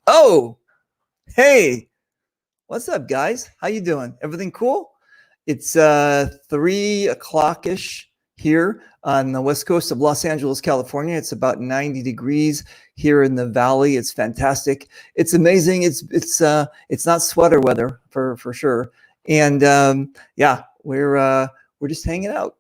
Oh, hey, what's up, guys? How you doing? Everything cool? It's 3 o'clock-ish here on the west coast of Los Angeles, California. It's about 90 degrees here in the valley. It's fantastic. It's amazing. It's not sweater weather for sure. And yeah, we're just hanging out.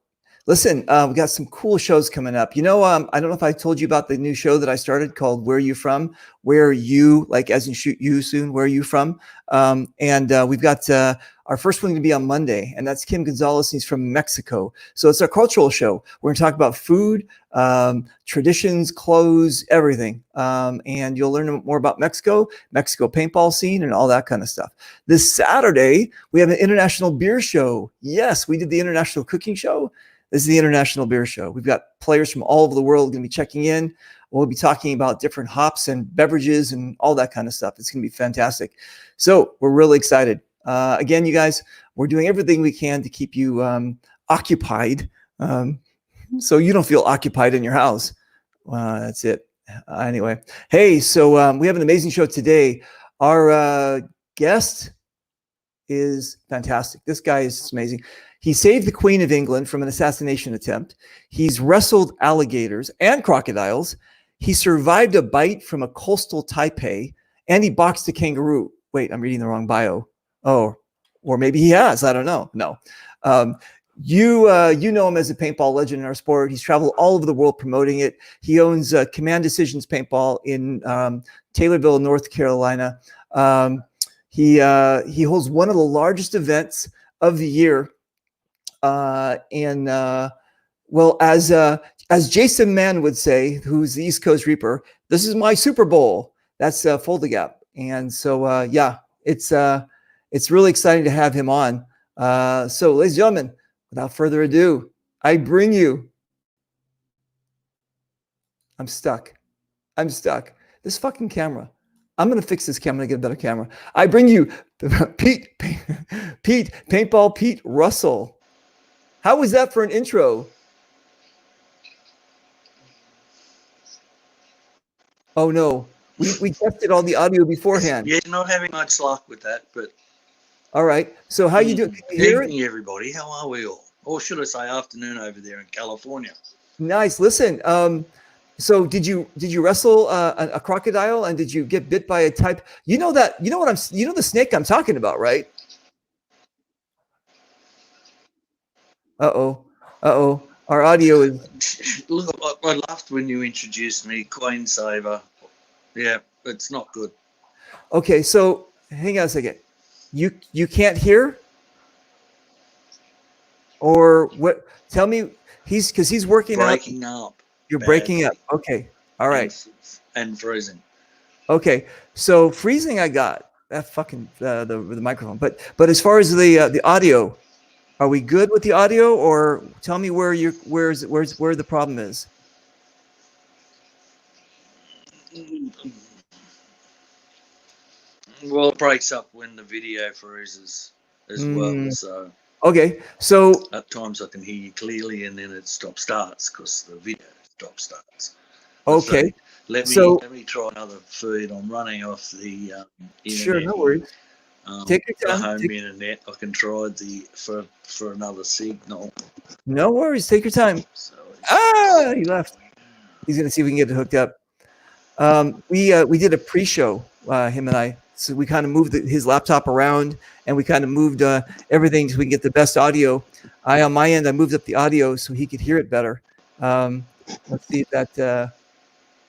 Listen, we got some cool shows coming up. I don't know if I told you about the new show that I started called Where Are You From? Where are you, like as in shoot you soon, where are you from? And we've got our first one to be on Monday, and that's Kim Gonzalez. He's from Mexico. So it's our cultural show. We're going to talk about food, traditions, clothes, everything. And you'll learn more about Mexico paintball scene, and all that kind of stuff. This Saturday, we have an international beer show. Yes, we did the international cooking show. This is the International Beer Show. We've got players from all over the world going to be checking in. We'll be talking about different hops and beverages and all that kind of stuff. It's going to be fantastic. So we're really excited. Again, you guys, we're doing everything we can to keep you occupied, so you don't feel occupied in your house. That's it. Anyway, hey, so we have an amazing show today. Our guest is fantastic. This guy is amazing. He saved the Queen of England from an assassination attempt. He's wrestled alligators and crocodiles. He survived a bite from a coastal Taipei, and he boxed a kangaroo. Wait, I'm reading the wrong bio. Oh, or maybe he has. I don't know. No. You know him as a paintball legend in our sport. He's traveled all over the world promoting it. He owns Command Decisions Paintball in Taylorsville, North Carolina. He holds one of the largest events of the year. Well, as Jason Mann would say, who's the East Coast Reaper, this is my Super Bowl. That's Fulda Gap. And so, yeah, it's really exciting to have him on. So, ladies and gentlemen, without further ado, I bring you. I'm stuck. This fucking camera. I'm going to fix this camera to get a better camera. I bring you Paintball Pete Russell. How was that for an intro? Oh, no. We tested all the audio beforehand. Yeah, not having much luck with that, but... All right. So how you doing? Can you hear evening, everybody. How are we all? Or should I say afternoon over there in California? Nice. Listen, so did you wrestle a crocodile, and did you get bit by a type? You know the snake I'm talking about, right? Uh-oh. Our audio is... Look, I laughed when you introduced me, Queen Saver. Yeah, it's not good. Okay, so hang on a second. You can't hear? Or what? Tell me, he's working breaking up. You're breaking up. Okay. All right. And freezing. Okay. So freezing, I got that fucking the microphone. But as far as the audio, are we good with the audio, or tell me where the problem is? Well, it breaks up when the video freezes as well. So okay, so at times I can hear you clearly, and then it starts because the video starts. Okay, let me try another feed. I'm running off the internet. Sure, no worries. Take your time. The home internet. I can try for another signal. No worries. Take your time. So he left. He's gonna see if we can get it hooked up. We did a pre-show, him and I. So we kind of moved his laptop around, and we kind of moved everything so we can get the best audio. On my end, I moved up the audio so he could hear it better. Let's see if that.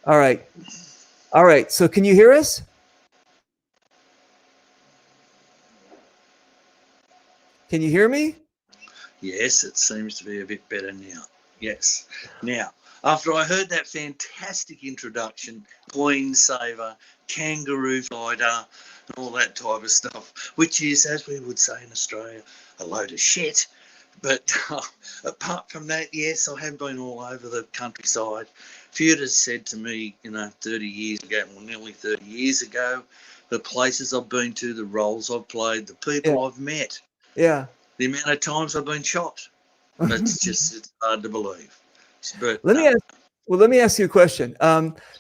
All right. So can you hear us? Can you hear me? Yes, it seems to be a bit better now. Yes. Now, after I heard that fantastic introduction, Queen Saver, Kangaroo Fighter, and all that type of stuff, which is, as we would say in Australia, a load of shit. But apart from that, yes, I have been all over the countryside. Fulda's said to me, 30 years ago, well, nearly 30 years ago, the places I've been to, the roles I've played, the people I've met. Yeah. The amount of times I've been shot. It's hard to believe. But let me ask, Well, let me ask you a question.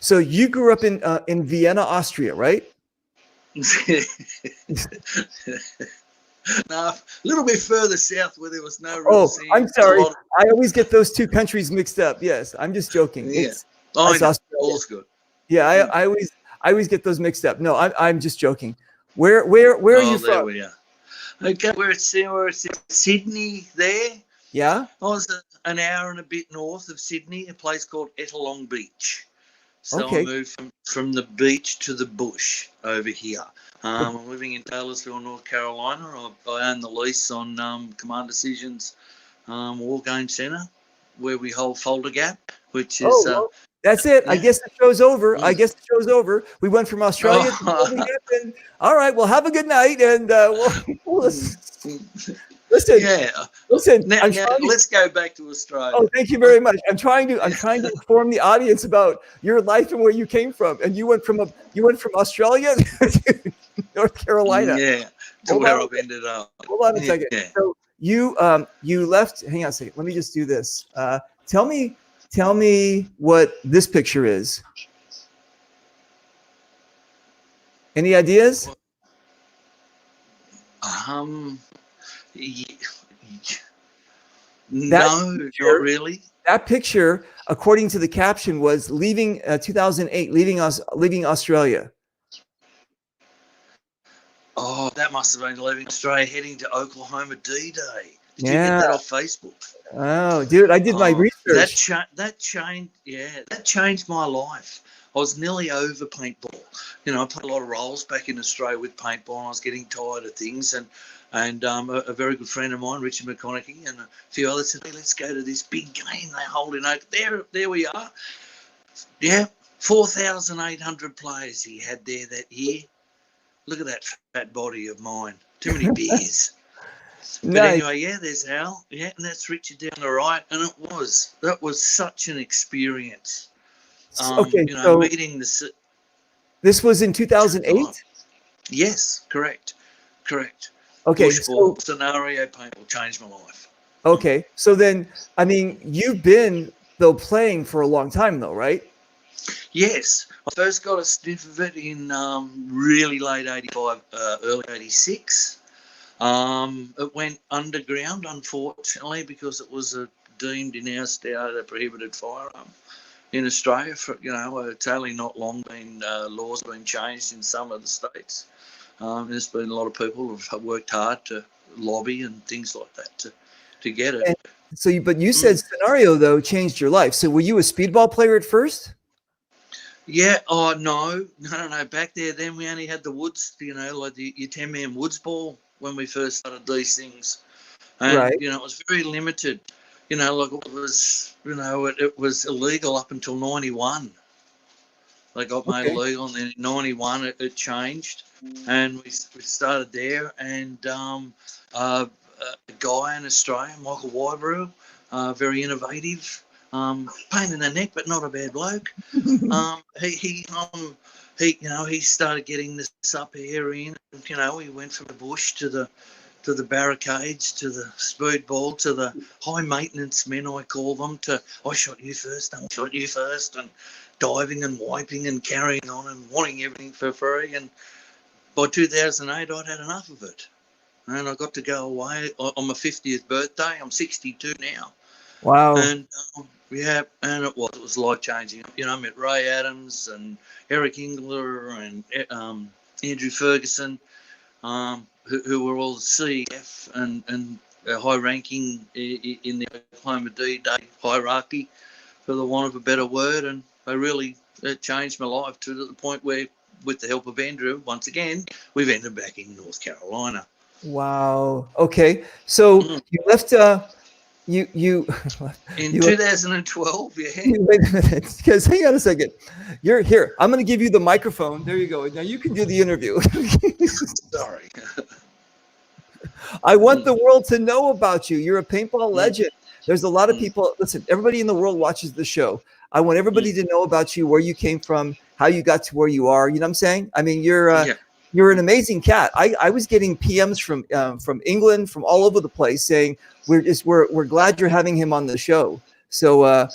So you grew up in Vienna, Austria, right? No, a little bit further south where there was no real Oh, sand. I'm It's a sorry. lot of- I always get those two countries mixed up. Yes, I'm just joking. yeah. It's I know. Australia. All's good. Yeah, I always get those mixed up. No, I'm just joking. Where are you Oh, there from? we are. Okay, we're at Sydney there. Yeah. I was an hour and a bit north of Sydney, a place called Ettalong Beach. So I Okay. moved from the beach to the bush over here. I'm living in Taylorsville, North Carolina. I own the lease on Command Decisions Wargames Center, where we hold Fulda Gap, which is Oh, well, that's it. I yeah. guess the show's over. I guess the show's over. We went from Australia to Oh. Fulda Gap, and all right. Well, have a good night, and listen. Yeah. Listen. Now, I'm now trying to. let's go back to Oh, Australia. thank you very much. I'm trying to inform the audience about your life and where you came from. And you went from Australia to North Carolina. Yeah, to Hold where on. I've ended up. Hold on a second. Yeah. So you left. Hang on a second. Let me just do this. Tell me what this picture is. Any ideas? Y- That No, picture- not really. That picture, according to the caption, was leaving 2008, leaving Australia. Oh, that must have been leaving Australia, heading to Oklahoma D-Day. Did you Yeah. get that off Facebook? Oh, dude, I did my research. That changed my life. I was nearly over paintball. You know, I played a lot of roles back in Australia with paintball, and I was getting tired of things. And a very good friend of mine, Richard McConaughey, and a few others said, "Hey, let's go to this big game they hold in Oak." There we are. Yeah, 4,800 players he had there that year. Look at that fat body of mine. Too many beers. But Nice. anyway, yeah, there's Al. Yeah, and that's Richard down the right. And that was such an experience. Okay, You know, so meeting the. this was in 2008. Yes, correct. Okay, Bushball scenario paintball changed my life. okay, so then, I mean, you've been though playing for a long time though, right? Yes, I first got a sniff of it in really late 85, early 86. It went underground, unfortunately, because it was deemed in our state a prohibited firearm in Australia. For it's only not long been laws been changed in some of the states. There's been a lot of people who have worked hard to lobby and things like that to get it. And so, but you said Scenario though changed your life. So, were you a speedball player at first? Yeah. Oh no. Back there, then we only had the woods. Like your 10-man woods ball when we first started these things, and Right. it was very limited. Like it was, it was illegal up until 91. They got made Okay. illegal, and then in 91 it changed, and we started there. And a guy in Australia, Michael Wybrew, very innovative, pain in the neck, but not a bad bloke. He started getting this up here in. He went from the bush to the barricades, to the speedball, to the high maintenance men, I call them, to I shot you first, and diving and wiping and carrying on and wanting everything for free. And by 2008, I'd had enough of it. And I got to go away on my 50th birthday. I'm 62 now. Wow. And and it was life changing. I met Ray Adams and Eric Engler and Andrew Ferguson, who were all CEF and high ranking in the Oklahoma D-Day hierarchy, for the want of a better word. And they really changed my life to the point where, with the help of Andrew, once again, we've ended back in North Carolina. Wow. Okay. So you left. You In you 2012, yeah. wait a minute, because hang on a second. You're here. I'm going to give you the microphone. There you go. Now you can do the interview. Sorry. I want the world to know about you. You're a paintball legend. There's a lot of people. Listen, everybody in the world watches the show. I want everybody to know about you, where you came from, how you got to where you are. You know what I'm saying? I mean, you're an amazing cat. I was getting PMs from England, from all over the place, saying we're glad you're having him on the show. So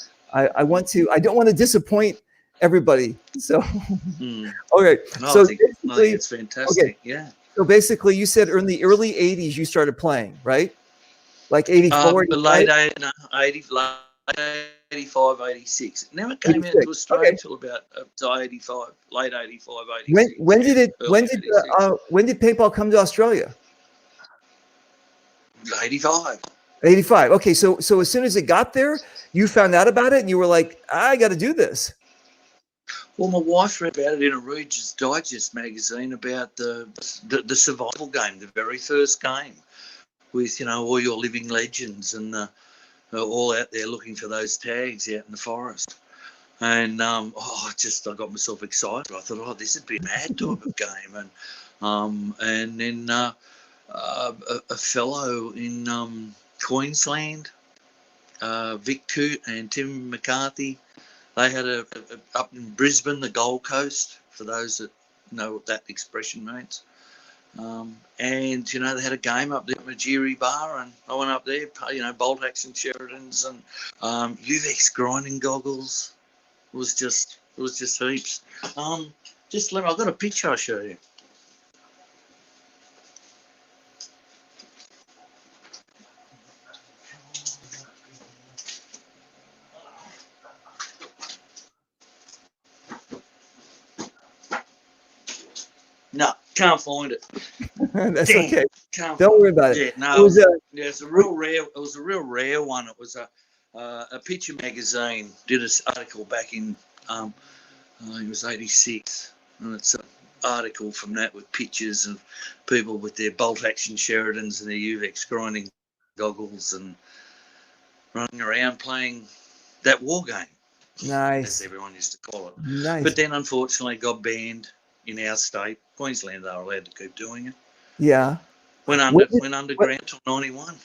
I don't want to disappoint everybody. So, Mm. okay. No, So I think basically, it's fantastic. Yeah. so basically you said in the early 80s you started playing, right? Like 84, Late 85? 80, no, 80, late 85, 86. It never came out 86. to Australia Okay. until about 85, late 85, When 86. when did it Early 86. when did paintball come to Australia? 85. 85. Okay, so as soon as it got there, you found out about it and you were like, I got to do this. Well, my wife read about it in a Reader's Digest magazine about the survival game, the very first game, with all your living legends and all out there looking for those tags out in the forest. And I got myself excited. I thought, this would be a mad type of game. And then a fellow in Queensland, Vic Coote and Tim McCarthy, they had a up in Brisbane, the Gold Coast, for those that know what that expression means. And they had a game up there at Majiri Bar, and I went up there, bolt action Sheridans and Uvex grinding goggles. It was just heaps. I've got a picture I'll show you. No, can't find it. That's Damn, okay. Can't Don't worry about it. Yeah, no, It was it's a real rare. It was a real rare one. It was a picture magazine did an article back in I think it was 86, and it's an article from that with pictures of people with their bolt action Sheridans and their Uvex grinding goggles and running around playing that war game, as nice. everyone used to call it. Nice. But then unfortunately got banned in our state. Queensland, they were allowed to keep doing it. Yeah. Went underground till 91.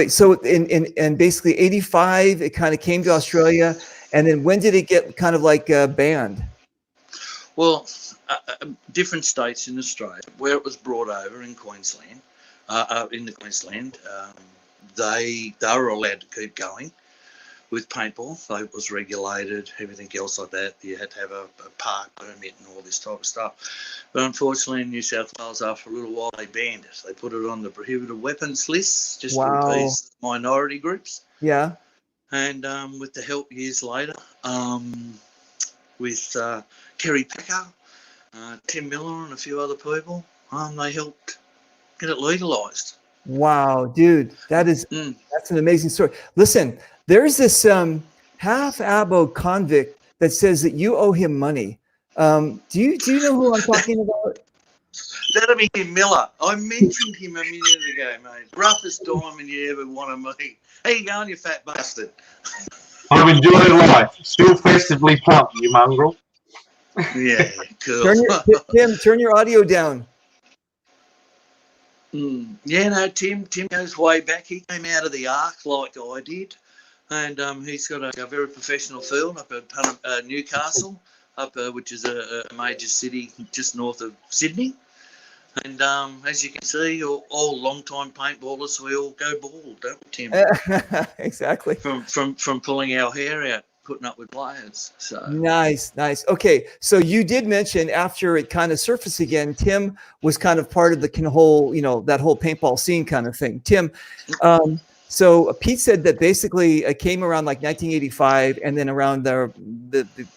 So in basically 85 it kind of came to Australia, and then when did it get kind of like banned? Well, different states in Australia where it was brought over in Queensland, they were allowed to keep going with paintball. It was regulated, everything else like that. You had to have a park permit and all this type of stuff. But unfortunately, in New South Wales, after a little while, they banned it. They put it on the prohibited weapons list just to appease minority groups. Yeah. And with the help years later, with Kerry Packer, Tim Miller and a few other people, they helped get it legalised. Wow, dude, that's an amazing story. Listen, there's this half-abo convict that says that you owe him money. Do you know who I'm talking about? That'll be Tim Miller. I mentioned him a minute ago, mate. Roughest diamond you ever want to meet. How you going, you fat bastard? I'm enjoying life. Still festively pumped, you mongrel. Yeah, cool. Tim, turn your audio down. Yeah, no, Tim goes way back. He came out of the Ark like I did. And he's got a very professional field up at Newcastle, which is a major city just north of Sydney. And as you can see, all long-time paintballers, we all go bald, don't we, Tim? Exactly. From pulling our hair out, putting up with players. So nice. Okay, so you did mention after it kind of surfaced again, Tim was kind of part of the whole, that whole paintball scene kind of thing. Tim, so Pete said that basically it came around like 1985, and then around the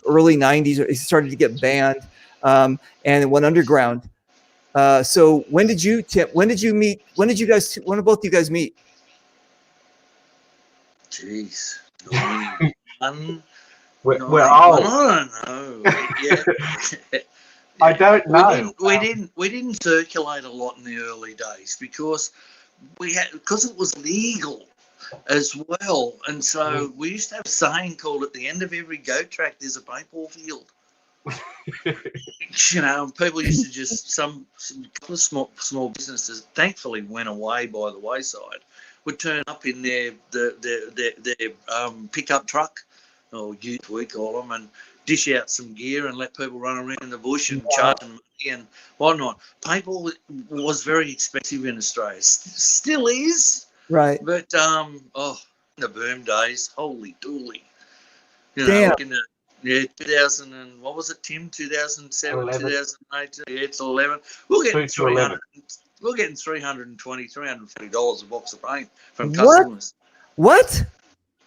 early 90s, it started to get banned, and it went underground. So when did you meet? When did both of you guys meet? Jeez. We're old. I don't know. Yeah. I don't know. We didn't circulate a lot in the early days because it was legal as well, and so we used to have a saying called at the end of every goat track there's a paintball field. People used to just some couple of small businesses thankfully went away by the wayside, would turn up in their pickup truck, or ute we call them, and dish out some gear and let people run around the bush and charge them money and whatnot. Paintball was very expensive in Australia, still is, right? But the boom days, holy dooly. You know, Damn. looking at 2000 and what was it, Tim? 2007, 11. 2008. Yeah, it's 11. We're getting 2 to 11. 300. We're getting $320, $350 a box of paint from What? customers. What?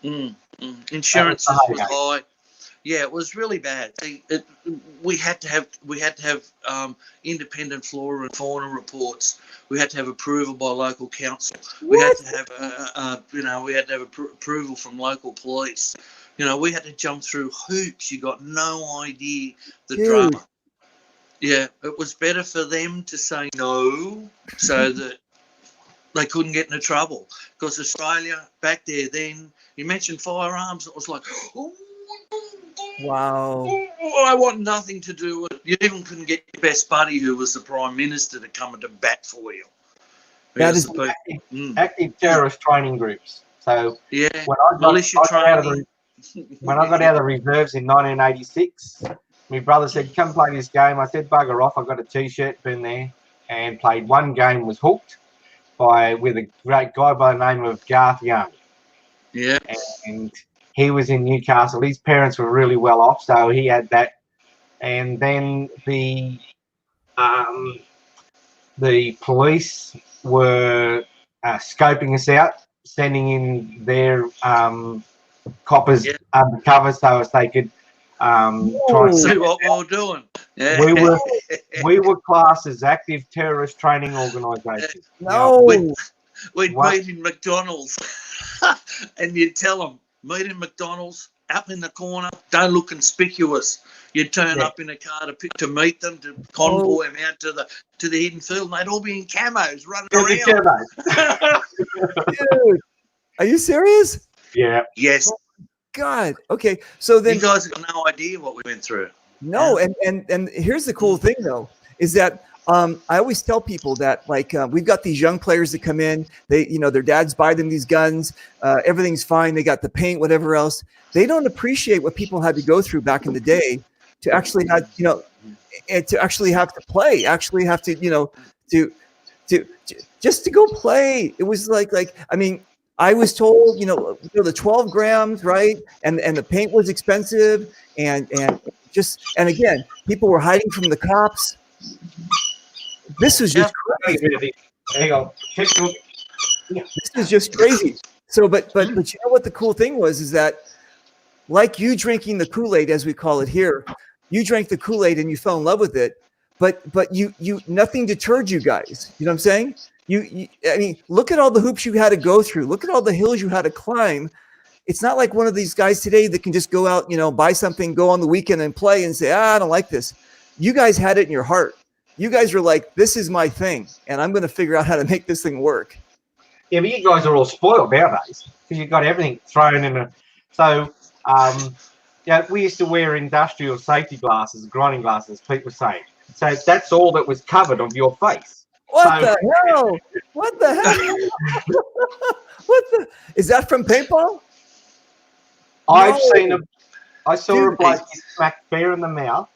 Insurances was high. Yeah, it was really bad. We had to have independent flora and fauna reports. We had to have approval by local council. We had to have we had to have approval from local police. You know, we had to jump through hoops. You got no idea the drama. Yeah, it was better for them to say no so that they couldn't get into trouble. Because Australia, back there then, you mentioned firearms, it was like, oh, Wow. I want nothing to do with it. You even couldn't get your best buddy, who was the Prime Minister, to come into bat for you. That is active terrorist training groups. So yeah, when I got out of the reserves in 1986, my brother said, "Come play this game." I said, "Bugger off." I got a T-shirt, been there, and played one game. Was hooked with a great guy by the name of Garth Young. Yeah, and he was in Newcastle. His parents were really well off, so he had that. And then the police were scoping us out, sending in their coppers undercover so as they could try and see what we were doing. Yeah. We were classed as active terrorist training organisation. No. We'd meet in McDonald's and you'd tell them, meet in McDonald's, up in the corner, don't look conspicuous. You'd turn up in a car to meet them, to convoy them out to the hidden field, and they'd all be in camos running around. Dude, are you serious? Yeah. Yes. God. Okay. So then you guys have got no idea what we went through. No, and here's the cool thing though, is that I always tell people that, like, we've got these young players that come in, they, you know, their dads buy them these guns, everything's fine, they got the paint, whatever else. They don't appreciate what people had to go through back in the day to actually have, you know, and to actually have to play, actually have to, you know, to just to go play. It was like, I mean, I was told, you know, the 12 grams, right? And the paint was expensive, and again, people were hiding from the cops. This was just crazy. Hang on. This is just crazy. So, but you know what the cool thing was is that, like you drinking the Kool-Aid, as we call it here, you drank the Kool-Aid and you fell in love with it, but you nothing deterred you guys. You know what I'm saying? I mean, look at all the hoops you had to go through. Look at all the hills you had to climb. It's not like one of these guys today that can just go out, you know, buy something, go on the weekend and play and say, I don't like this. You guys had it in your heart. You guys were like, this is my thing, and I'm going to figure out how to make this thing work. Yeah, but you guys are all spoiled nowadays because you've got everything thrown in a. So, yeah, we used to wear industrial safety glasses, grinding glasses, people saying. So that's all that was covered of your face. What the hell? What the hell? What the? Is that from paintball? I saw a bloke get smacked fair in the mouth,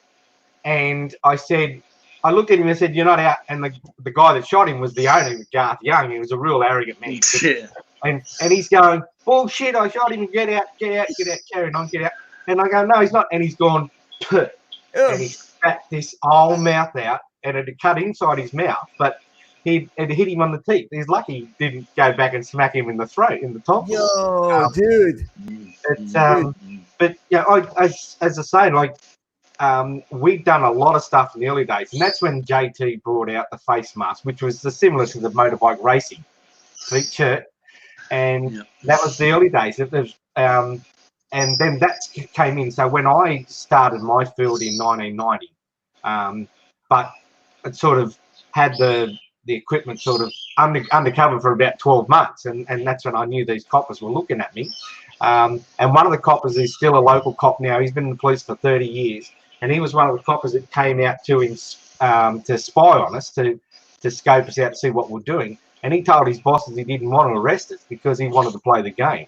and I looked at him and said, "You're not out." And the guy that shot him was the owner, Garth Young. He was a real arrogant man. Yeah. And he's going, "Bullshit! I shot him. Get out! Get out! Get out! Carry on! Get out!" And I go, "No, he's not." And he's gone, "Puh." And he spat this whole mouth out, and it had cut inside his mouth, but it hit him on the teeth. He's lucky he didn't go back and smack him in the throat, in the top. Yo, dude. But yeah, as I say, like, we've done a lot of stuff in the early days, and that's when JT brought out the face mask, which was similar to the motorbike racing feature, and that was the early days. It was, and then that came in. So when I started my field in 1990, but it sort of had the equipment sort of undercover for about 12 months, and that's when I knew these coppers were looking at me. And one of the coppers is still a local cop now. He's been in the police for 30 years, and he was one of the coppers that came out to him to spy on us, to scope us out to see what we're doing. And he told his bosses he didn't want to arrest us because he wanted to play the game.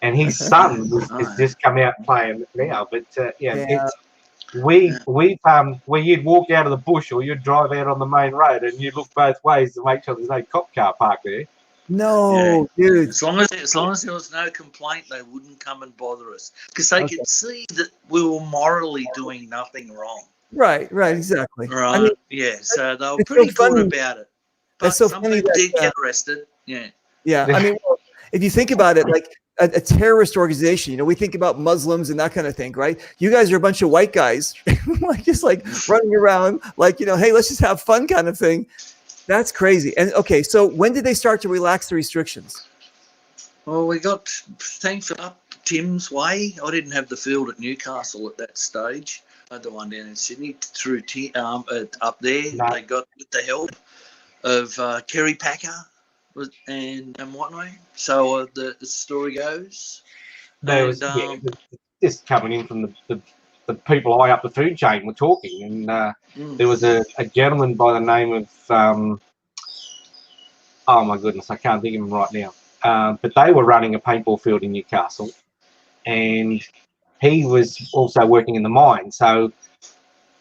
And his son has just come out playing now. But it's where you'd walk out of the bush or you'd drive out on the main road and you'd look both ways to make sure there's no cop car parked there. No, dude. As long as there was no complaint, they wouldn't come and bother us because they could see that we were morally doing nothing wrong. Right, exactly. Right. I mean, yeah. So they were it's so pretty funny. good about it. But That's so some funny people that, did get arrested. Yeah. Yeah, I mean, well, if you think about it, like a terrorist organization, we think about Muslims and that kind of thing, right? You guys are a bunch of white guys, just running around, hey, let's just have fun, kind of thing. That's crazy. And okay, so when did they start to relax the restrictions? Well, we got things up Tim's way. I didn't have the field at Newcastle at that stage. I had the one down in Sydney through up there. No. They got with the help of Kerry Packer and whatnot. So the story goes. There was just coming in from the people high up the food chain were talking, and there was a gentleman by the name of oh my goodness, I can't think of him right now. But they were running a paintball field in Newcastle, and he was also working in the mine. So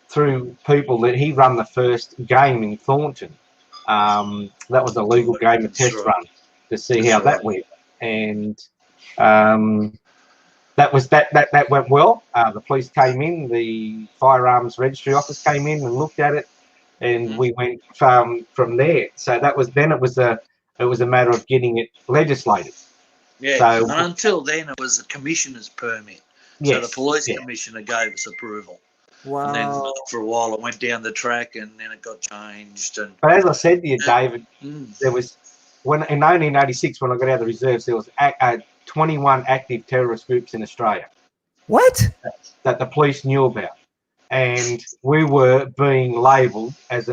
through people that he run the first game in Thornton, that was a legal game, a test run to see how that went, and that went well. The police came in, the firearms registry office came in and looked at it, and we went from there. So that was then. It was a matter of getting it legislated. Yeah. So, and until then, it was a commissioner's permit. Yes, so the police commissioner gave us approval. Wow. And then for a while, it went down the track, and then it got changed. But as I said to you, David, there was in 1986 when I got out of the reserves, there was 21 active terrorist groups in Australia. What? That the police knew about. And we were being labelled as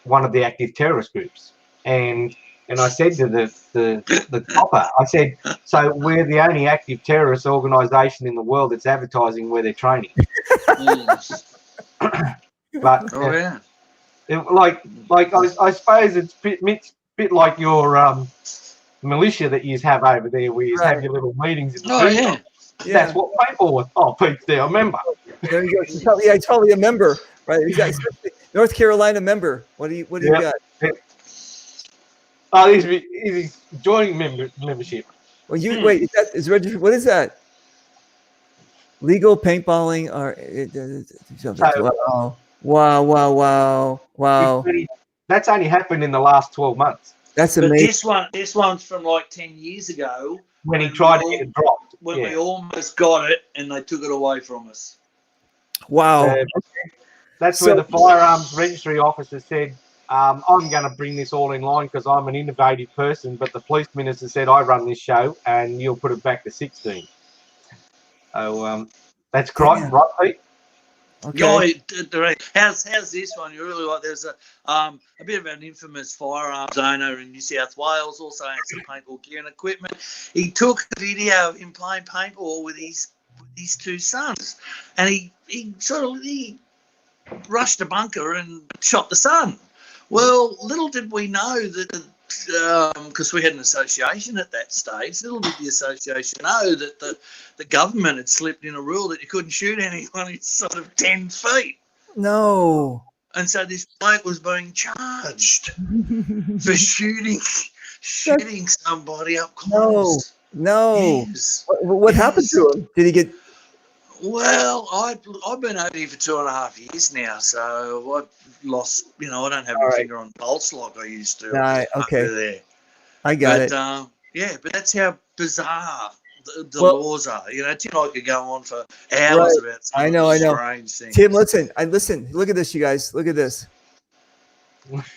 one of the active terrorist groups, and I said to the copper, I said, so we're the only active terrorist organisation in the world that's advertising where they're training. But I suppose it's a bit like your militia that you have over there, where you have your little meetings in the That's what paintball was. Oh, Pete's there, a member. There you go. He's probably a member, right? Exactly. North Carolina member. What do you got? Oh, he's joining membership. Well, wait. Is registered? What is that? Legal paintballing or? Wow. That's only happened in the last 12 months. That's amazing. But this one's from like 10 years ago. When he tried to get it dropped. When we almost got it and they took it away from us. Wow. That's where the firearms registry officer said, I'm going to bring this all in line because I'm an innovative person, but the police minister said, I run this show and you'll put it back to 16. So that's correct, right, Pete? Okay. How's this one? You really like? There's a bit of an infamous firearms owner in New South Wales, also has some paintball gear and equipment. He took a video of him playing paintball with his two sons, and he rushed a bunker and shot the son. Well, little did we know that, because we had an association at that stage, little did the association know that the government had slipped in a rule that you couldn't shoot anyone in sort of 10 feet. No. And so this bloke was being charged for shooting somebody up close. No. Yes. What happened to him? Did he get... Well, I've been over here for 2.5 years now, so I've lost, I don't have my finger on the pulse like I used to. Right, okay. Over there. I got it. But that's how bizarre the laws are. Tim, I could go on for hours about some strange things. Tim, listen. Look at this, you guys. Look at this.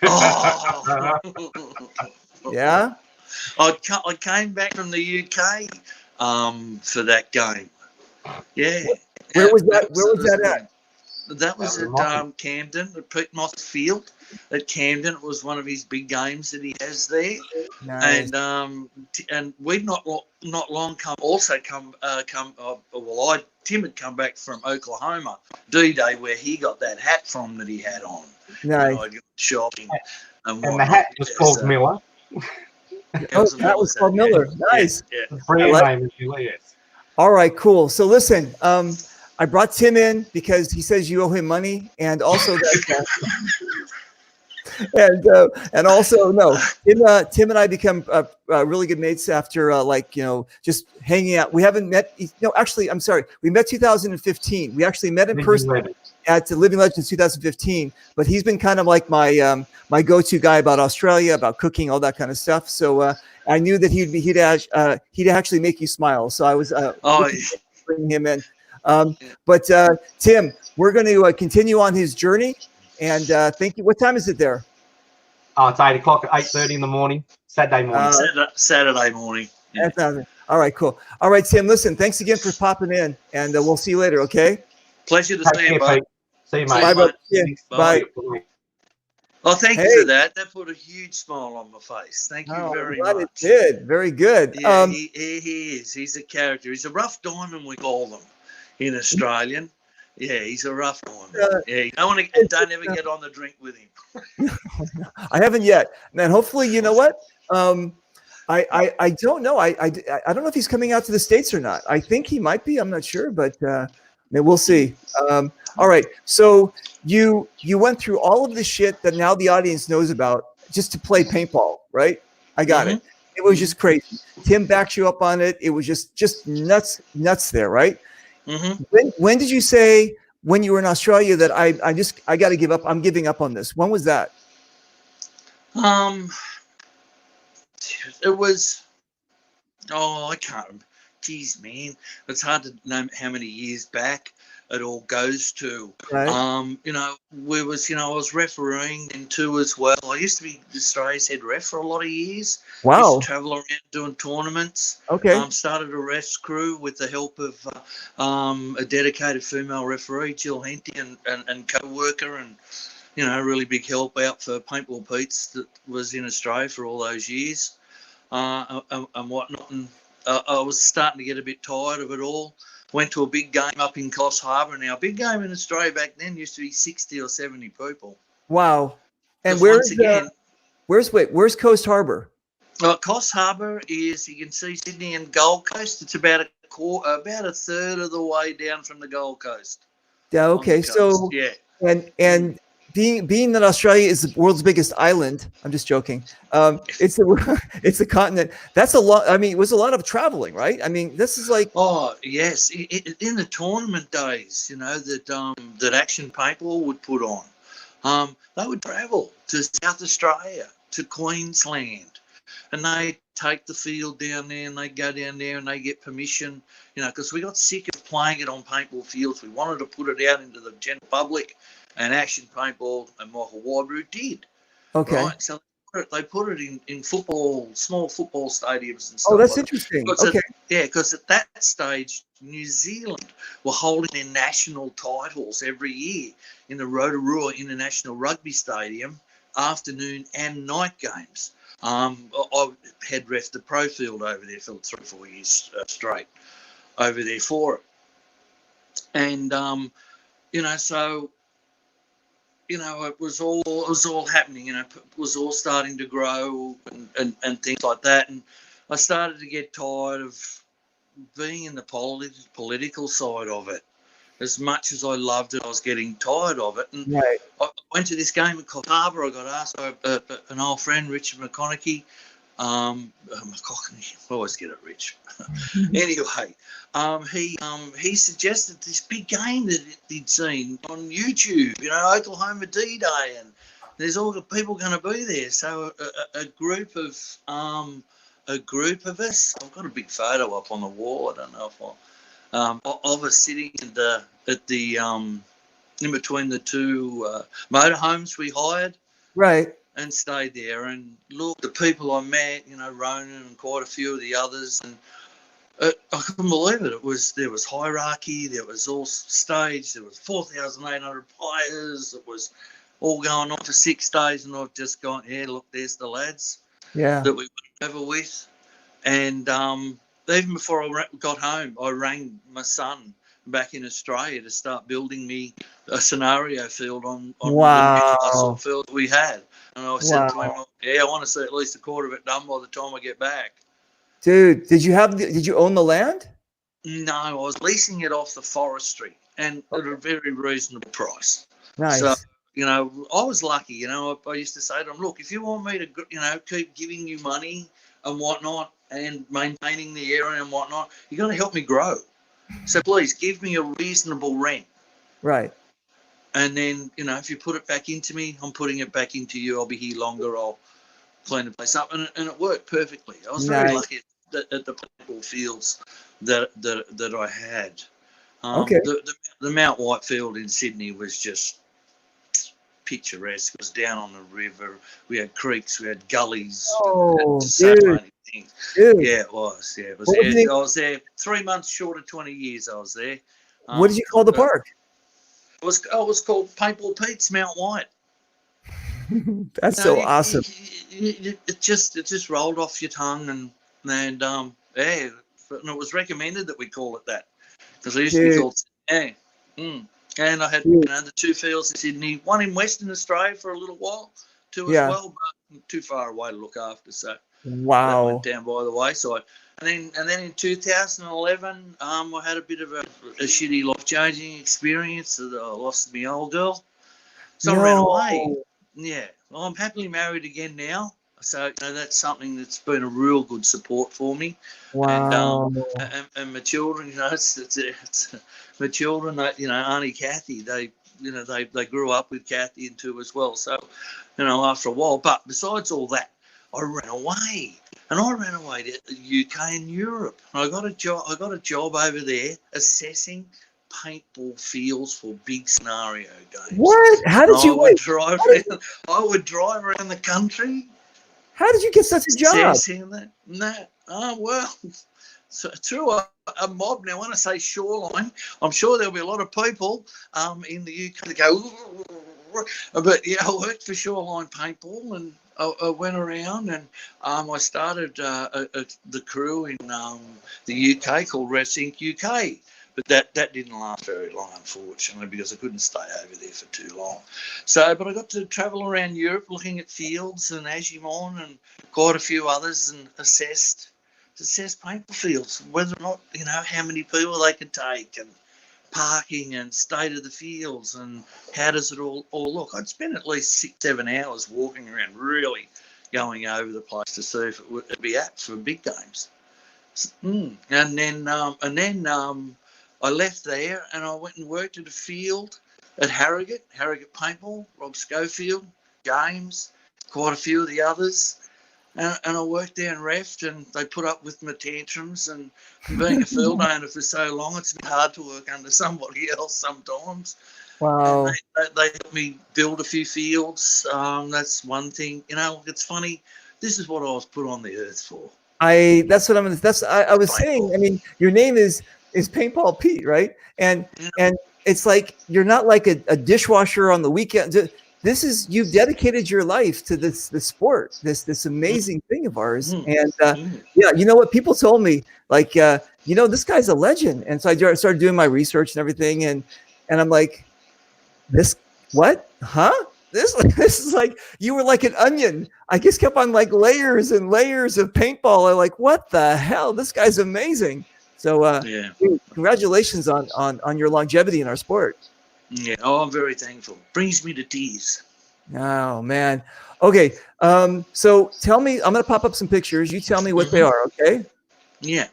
Oh. Yeah? I came back from the UK for that game. Yeah. Where was that at? That was at Camden, at Pete Moss Field at Camden. It was one of his big games that he has there. Nice. And we'd not long Tim had come back from Oklahoma D-Day, where he got that hat from that he had on. Nice. Shopping. And the hat was called Miller. That was called Miller. Nice. Yeah. The brand name is Julius. All right, cool. So listen, I brought Tim in because he says you owe him money, and also that And also no, Tim and I become really good mates after just hanging out. We haven't met. No, actually, I'm sorry. We met 2015. We actually met in person at Living Legends 2015. But he's been kind of like my my go-to guy about Australia, about cooking, all that kind of stuff. So I knew that he'd actually make you smile. So I was bringing him in. But Tim, we're going to continue on his journey. And thank you. What time is it there? Oh, it's 8 o'clock, 8:30 in the morning, Saturday morning. Saturday morning. Yeah. All right, cool. All right, Tim, listen, thanks again for popping in, and we'll see you later, okay? Pleasure to see you, bud. See you, mate. Bye, bud. Bye. Bye. Oh, thank you for that. That put a huge smile on my face. Thank you very much. It did. Very good. Yeah, he is. He's a character. He's a rough diamond, we call them in Australian. Yeah, he's a rough diamond. Yeah, you don't ever get on the drink with him. I haven't yet. Man, hopefully, you know what? I don't know. I don't know if he's coming out to the States or not. I think he might be. I'm not sure, but we'll see. All right. So you went through all of the shit that now the audience knows about just to play paintball, right? I got it. It was just crazy. Tim backs you up on it. It was just nuts there, right? When did you say, when you were in Australia, that I got to give up? I'm giving up on this. When was that? It was, I can't remember. Geez, man, it's hard to know how many years back it all goes to. Right. I was refereeing in two as well. I used to be Australia's head ref for a lot of years. Wow. Used to travel around doing tournaments. Okay. Started a refs crew with the help of a dedicated female referee, Jill Henty, and co-worker, and really big help out for Paintball Pete's that was in Australia for all those years and whatnot. And I was starting to get a bit tired of it all. Went to a big game up in Coffs Harbour. Now, a big game in Australia back then used to be 60 or 70 people. Wow. And where's Coast Harbour? Coffs Harbour is, you can see Sydney and Gold Coast. It's about a third of the way down from the Gold Coast. Yeah. Okay. So yeah. And being that Australia is the world's biggest island, I'm just joking. It's a continent. That's a lot. I mean, it was a lot of traveling, right? I mean, this is like. Oh yes, in the tournament days, that Action Paintball would put on, they would travel to South Australia, to Queensland, and they take the field down there, and they go down there and they get permission, because we got sick of playing it on paintball fields. We wanted to put it out into the general public. And Action Paintball and Michael Wybrew did. Okay. Right? So they put it in football, small football stadiums and stuff. Oh, that's interesting. Okay. Because at that stage, New Zealand were holding their national titles every year in the Rotorua International Rugby Stadium, afternoon and night games. I had ref the pro field over there for 3 or 4 years straight over there for it. And, so... it was all happening. It was all starting to grow and things like that. And I started to get tired of being in the political side of it. As much as I loved it, I was getting tired of it. And right. I went to this game at Coffs Harbour. I got asked by an old friend, Richard McConaughey. McConaughey, I always get it, Rich. Anyway, he suggested this big game that he'd seen on YouTube, Oklahoma D-Day, and there's all the people going to be there. So a group of us. I've got a big photo up on the wall. I don't know if of us sitting at the in between the two motorhomes we hired. Right. And stayed there, and look, the people I met, Ronan and quite a few of the others, and I couldn't believe it. There was hierarchy, there was all staged, there was 4,800 players, it was all going on for 6 days, and I've just gone, look, there's the lads that we went over with. And even before I got home, I rang my son back in Australia to start building me a scenario field on the Newcastle field we had. And I said to him, I want to see at least a quarter of it done by the time I get back. Dude, did you own the land? No, I was leasing it off the forestry and at a very reasonable price. Nice. So I was lucky. I used to say to them, look, if you want me to, keep giving you money and whatnot and maintaining the area and whatnot, you're going to help me grow. So please give me a reasonable rent. Right. And then, if you put it back into me, I'm putting it back into you. I'll be here longer. I'll clean the place up. And it worked perfectly. I was very lucky at the paintball fields that I had. Okay. The Mount Whitefield in Sydney was just picturesque. It was down on the river. We had creeks. We had gullies. Oh, so dude. many things. Dude. Yeah, it was. Yeah, it was. I was there 3 months short of 20 years. I was there. What did you call the park? It was called Paintball Pete's Mount White. That's so awesome. It just rolled off your tongue, and it was recommended that we call it that because it used to be called And I had the 2 fields in Sydney, one in Western Australia for a little while, 2 as well, but too far away to look after. So that went down by the wayside. And then in 2011, I had a bit of a shitty life-changing experience. I lost my old girl, so I ran away. Yeah, well, I'm happily married again now. So that's something that's been a real good support for me. Wow. And my children, it's my children. Auntie Kathy, they grew up with Kathy and 2 as well. So, after a while. But besides all that, I ran away. And I ran away to the UK and Europe. And I got a job over there assessing paintball fields for big scenario games. What? How did you? I would drive around the country. How did you get such a job? Assessing that. Oh well, so through a mob. Now, when I say shoreline, I'm sure there'll be a lot of people in the UK that go. But yeah, I worked for Shoreline Paintball, and I went around, and I started the crew in the UK called Resync UK. But that didn't last very long, unfortunately, because I couldn't stay over there for too long. But I got to travel around Europe looking at fields and Agimon and quite a few others, and assess paintball fields, whether or not, how many people they could take, and parking and state of the fields, and how does it all look. I'd spend at least 6-7 hours walking around, really going over the place to see if it would be apt for big games. And then I left there and I went and worked at a field at Harrogate Paintball, Rob Schofield, James, quite a few of the others. And I worked there in Reft, and they put up with my tantrums. And being a field owner for so long, it's been hard to work under somebody else sometimes. Wow. And they helped me build a few fields. That's one thing. It's funny. This is what I was put on the earth for. I was saying. I mean, your name is Paintball Pete, right? And it's like you're not like a dishwasher on the weekend. You've dedicated your life to this sport, this amazing thing of ours. And you know what? People told me, like, this guy's a legend. And so I started doing my research and everything, and I'm like, this what? Huh? This is like, you were like an onion. I just kept on like layers and layers of paintball. I'm like, what the hell? This guy's amazing. So dude, congratulations on your longevity in our sport. Yeah, I'm very thankful. Brings me to tears. Oh man. Okay. So tell me, I'm gonna pop up some pictures. You tell me what they are, okay? Yeah.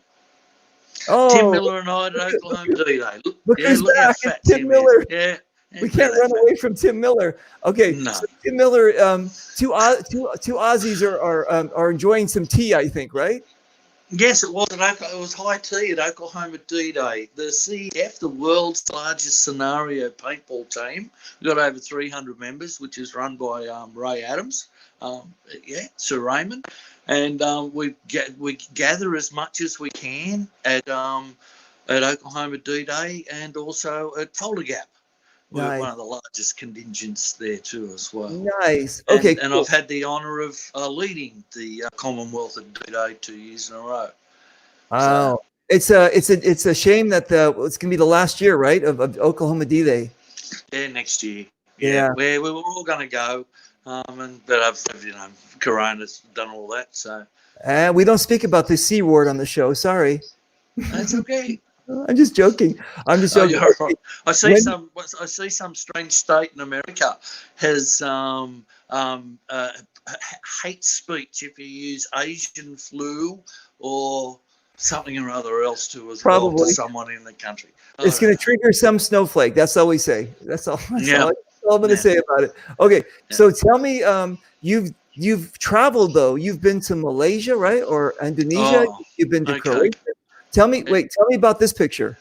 Oh, Tim Miller and I at Oklahoma D-Day. Look who's back. How fat Tim Miller. Yeah. We can't run away from Tim Miller. Okay. No. So Tim Miller, two Aussies are enjoying some tea, I think, right? Yes, it was. It was high tea at Oklahoma D-Day. The CEF, the world's largest scenario paintball team, we've got over 300 members, which is run by Ray Adams, Sir Raymond, and we gather as much as we can at Oklahoma D-Day and also at Fulda Gap. We're Nice. one of the largest contingents there too as well. Nice. Okay. And I've had the honour of leading the Commonwealth at D-Day 2 years in a row. Wow. So, it's a shame that it's gonna be the last year, right, of Oklahoma D-Day. Yeah, next year. Yeah. Where we were all going to go, but Corona's done all that. So we don't speak about the C word on the show. Sorry. that's okay. I'm just joking. I'm just Oh, joking. you're right. I see When- some strange state in America has hate speech if you use Asian flu or something or other else to as well to Probably. someone in the country. It's going to trigger some snowflake. That's all we say. That's all. That's all I'm going to say about it. Okay, so tell me, you've traveled though. You've been to Malaysia, right, or Indonesia? Oh, You've been to okay. Croatia. Tell me about this picture.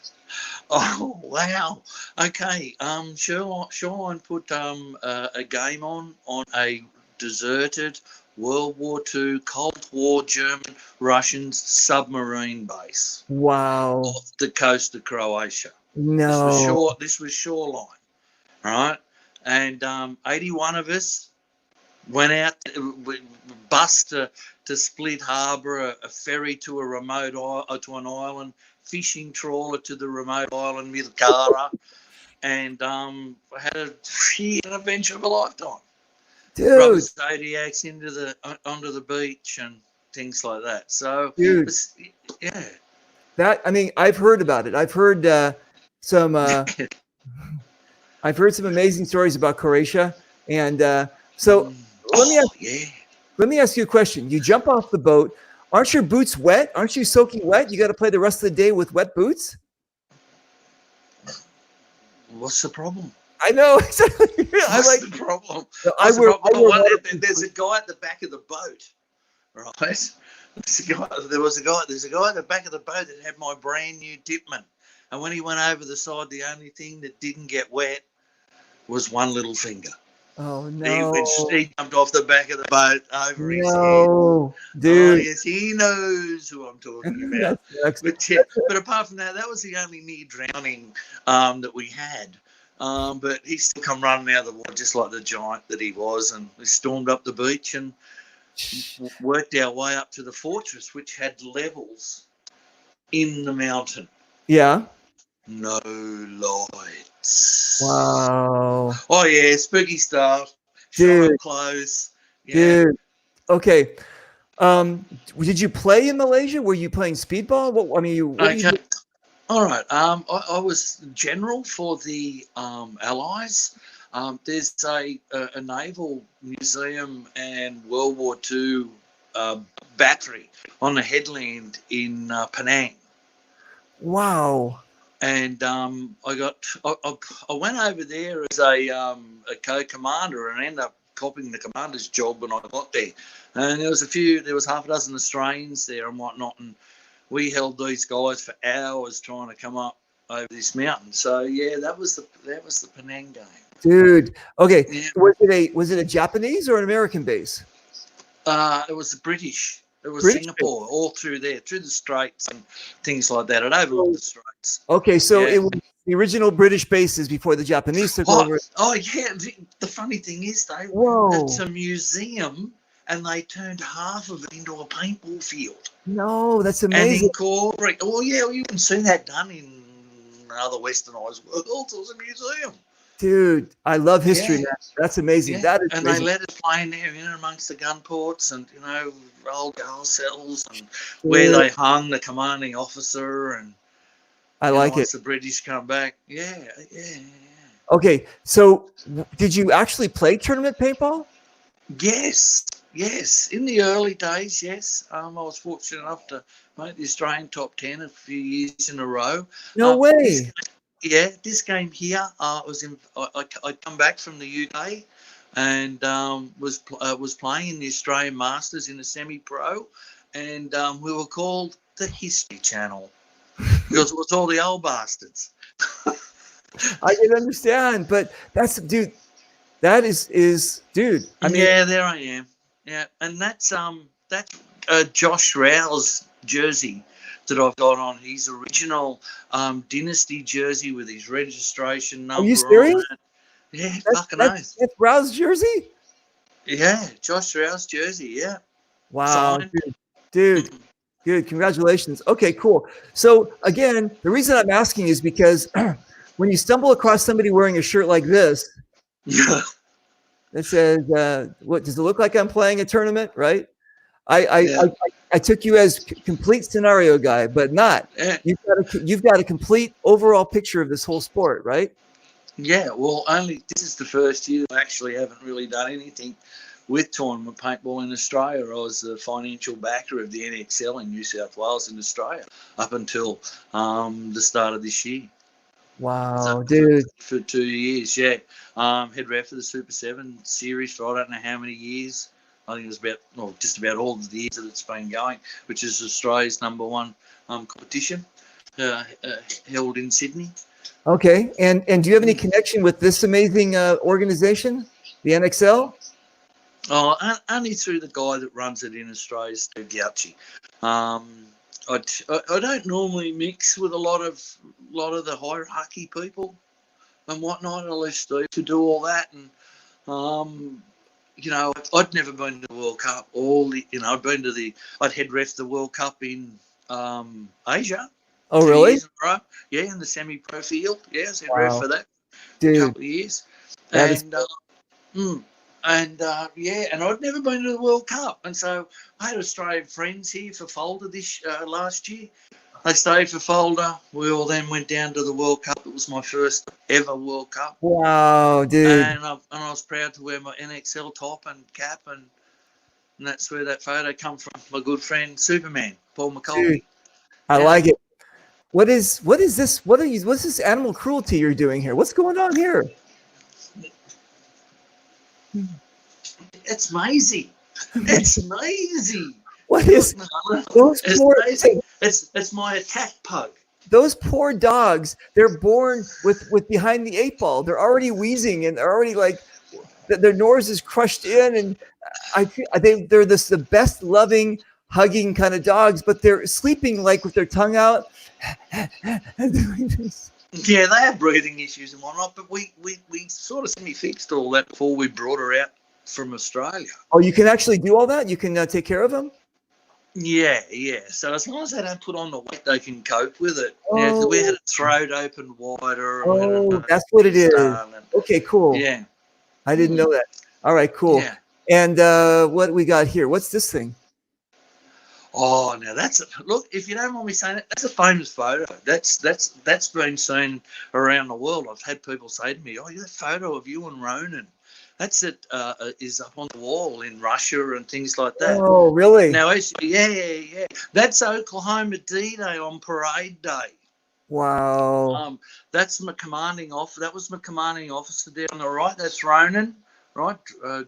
Oh wow! Okay, Shoreline put a game on a deserted World War II Cold War German Russian submarine base Wow. off the coast of Croatia. No. This was Shoreline, right? And 81 of us went out, bus to Split Harbour, a ferry to a remote to an island, fishing trawler to the remote island Milkara, and had an adventure of a lifetime. Rubber Dude. Zodiacs onto the beach and things like that. So, Dude. yeah. That, I mean, I've heard about it. I've heard some amazing stories about Croatia, and so let me ask you a question. You jump off the boat. Aren't your boots wet? Aren't you soaking wet? You got to play the rest of the day with wet boots? What's the problem? I know. What's the problem? There's a guy at the back of the boat, right? There was a guy at the back of the boat that had my brand new Dipman. And when he went over the side, the only thing that didn't get wet was one little finger. Oh, no. He jumped off the back of the boat over his head. No, dude. Oh, yes, he knows who I'm talking about. But apart from that, that was the only near drowning that we had. But he still come running out of the water just like the giant that he was. And we stormed up the beach and worked our way up to the fortress, which had levels in the mountain. Yeah. No lights. Wow. Oh yeah, spooky stuff. Dude. Clothes. Yeah. Dude. Okay. Did you play in Malaysia? Were you playing speedball? All right. I was general for the Allies. There's a naval museum and World War II battery on the headland in Penang. Wow. And I went over there as a co-commander and ended up copying the commander's job when I got there. And there was half a dozen Australians there and whatnot, and we held these guys for hours trying to come up over this mountain. So yeah, that was the Penang game. Dude. Okay. Yeah. Was it a Japanese or an American base? It was British. It was British Singapore, all through there, through the Straits and things like that. It overlooked the Straits. Okay, so it was the original British bases before the Japanese took over. Oh, yeah. The funny thing is, Dave, it's a museum, and they turned half of it into a paintball field. No, that's amazing. You can see that done in other westernized worlds. It was a museum. Dude, I love history, man. That's amazing. Yeah. That is and amazing. They let us play in there, amongst the gun ports and, old guard cells and where they hung the commanding officer and I like once it. the British come back. Yeah. Okay, so did you actually play tournament paintball? Yes. In the early days, yes. I was fortunate enough to make the Australian top 10 a few years in a row. No way. This game here I come back from the UK and was playing in the Australian Masters in a semi-pro, and we were called the History Channel because it was all the old bastards. I can understand, but that is dude. I mean, there I am. Yeah, and that's Josh Rowe's jersey that I've got on. His original Dynasty jersey with his registration number. Are you serious? On it. Yeah, fucking oath. That's Rowe's jersey? Yeah, Josh Rowe's jersey, yeah. Wow, dude, congratulations. Okay, cool. So again, the reason I'm asking is because when you stumble across somebody wearing a shirt like this, that says, "What does it look like? I'm playing a tournament?" Right? I I took you as complete scenario guy, but not. Yeah. You've got a complete overall picture of this whole sport, right? Yeah, well, this is the first year I actually haven't really done anything with tournament paintball in Australia. I was the financial backer of the NXL in New South Wales in Australia up until the start of this year. Wow, dude. For 2 years, yeah. Head ref for the Super 7 series for I don't know how many years. I think it was just about all of the years that it's been going, which is Australia's #1 competition held in Sydney. Okay, and do you have any connection with this amazing organization, the NXL? Oh, only through the guy that runs it in Australia, Steve Gauci. I don't normally mix with a lot of the hierarchy people and whatnot. I leave Steve to do all that, and I'd never been to the World Cup. I'd head ref the World Cup in Asia. Oh, 2 really? years in a row. Yeah, in the semi-pro field. Yeah, I was head ref for that dude, a couple of years. And and I'd never been to the World Cup, and so I had Australian friends here for Fulda this last year. They stayed for Fulda. We all then went down to the World Cup. It was my first ever World Cup. Wow, dude! And I was proud to wear my NXL top and cap, and that's where that photo come from. My good friend Superman, Paul McCullough. Dude, I like it. What is this? What's this animal cruelty you're doing here? What's going on here? It's Maisie. It's Maisie. What is those poor? It's my attack pug. Those poor dogs. They're born with behind the 8 ball. They're already wheezing and they're already like their nose is crushed in. And they're the best loving, hugging kind of dogs, but they're sleeping like with their tongue out and doing this. Yeah, they have breathing issues and whatnot, but we sort of semi-fixed all that before we brought her out from Australia. Oh, you can actually do all that? You can take care of them? Yeah. So as long as they don't put on the weight, they can cope with it. Oh. Yeah, we had a throat open wider. Oh, that's what it is. Okay, cool. Yeah. I didn't know that. All right, cool. Yeah. And what we got here? What's this thing? Oh, now look. If you don't mind me saying it, that's a famous photo. That's been seen around the world. I've had people say to me, "Oh, that photo of you and Ronan, is up on the wall in Russia and things like that." Oh, really? Now, yeah. That's Oklahoma D-Day on Parade Day. Wow. That's my commanding officer. That was my commanding officer there on the right. That's Ronan, right?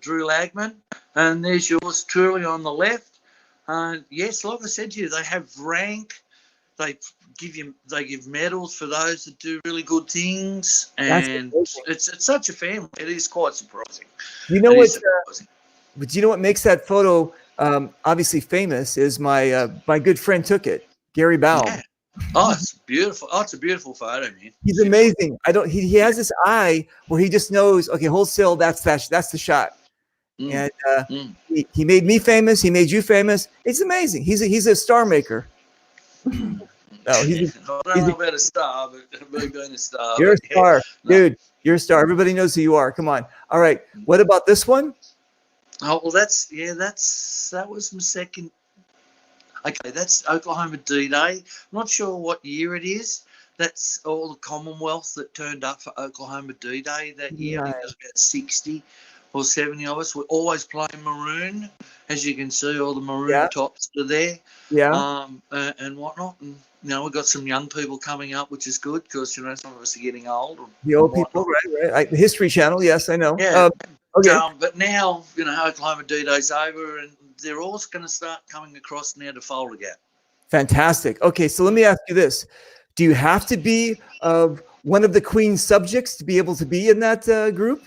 Drew Lagman, and there's yours truly on the left. Yes, like I said to you, they have rank. They give medals for those that do really good things, and it's such a family. It is quite surprising. You know what? But you know what makes that photo obviously famous is my good friend took it, Gary Baum. Yeah. Oh, it's beautiful. Oh, it's a beautiful photo, man. He's amazing. He has this eye where he just knows. Okay, hold still. That's the shot. And he made me famous. He made you famous. It's amazing. He's a star maker. No, I don't know about a star, but being a star. You're a star, dude. You're a star. Everybody knows who you are. Come on. All right. What about this one? Oh well, that was my second. Okay, that's Oklahoma D-Day. I'm not sure what year it is. That's all the Commonwealth that turned up for Oklahoma D-Day that year. I think it was about 60 or 70 of us. We're always playing maroon, as you can see. All the maroon tops are there. Yeah. And whatnot. And we've got some young people coming up, which is good because some of us are getting old. The old people, right? The History Channel, yes, I know. Yeah. Okay. But now, Oklahoma D-Day's over, and they're all going to start coming across now to Fulda Gap. Fantastic. Okay, so let me ask you this: do you have to be one of the Queen's subjects to be able to be in that group?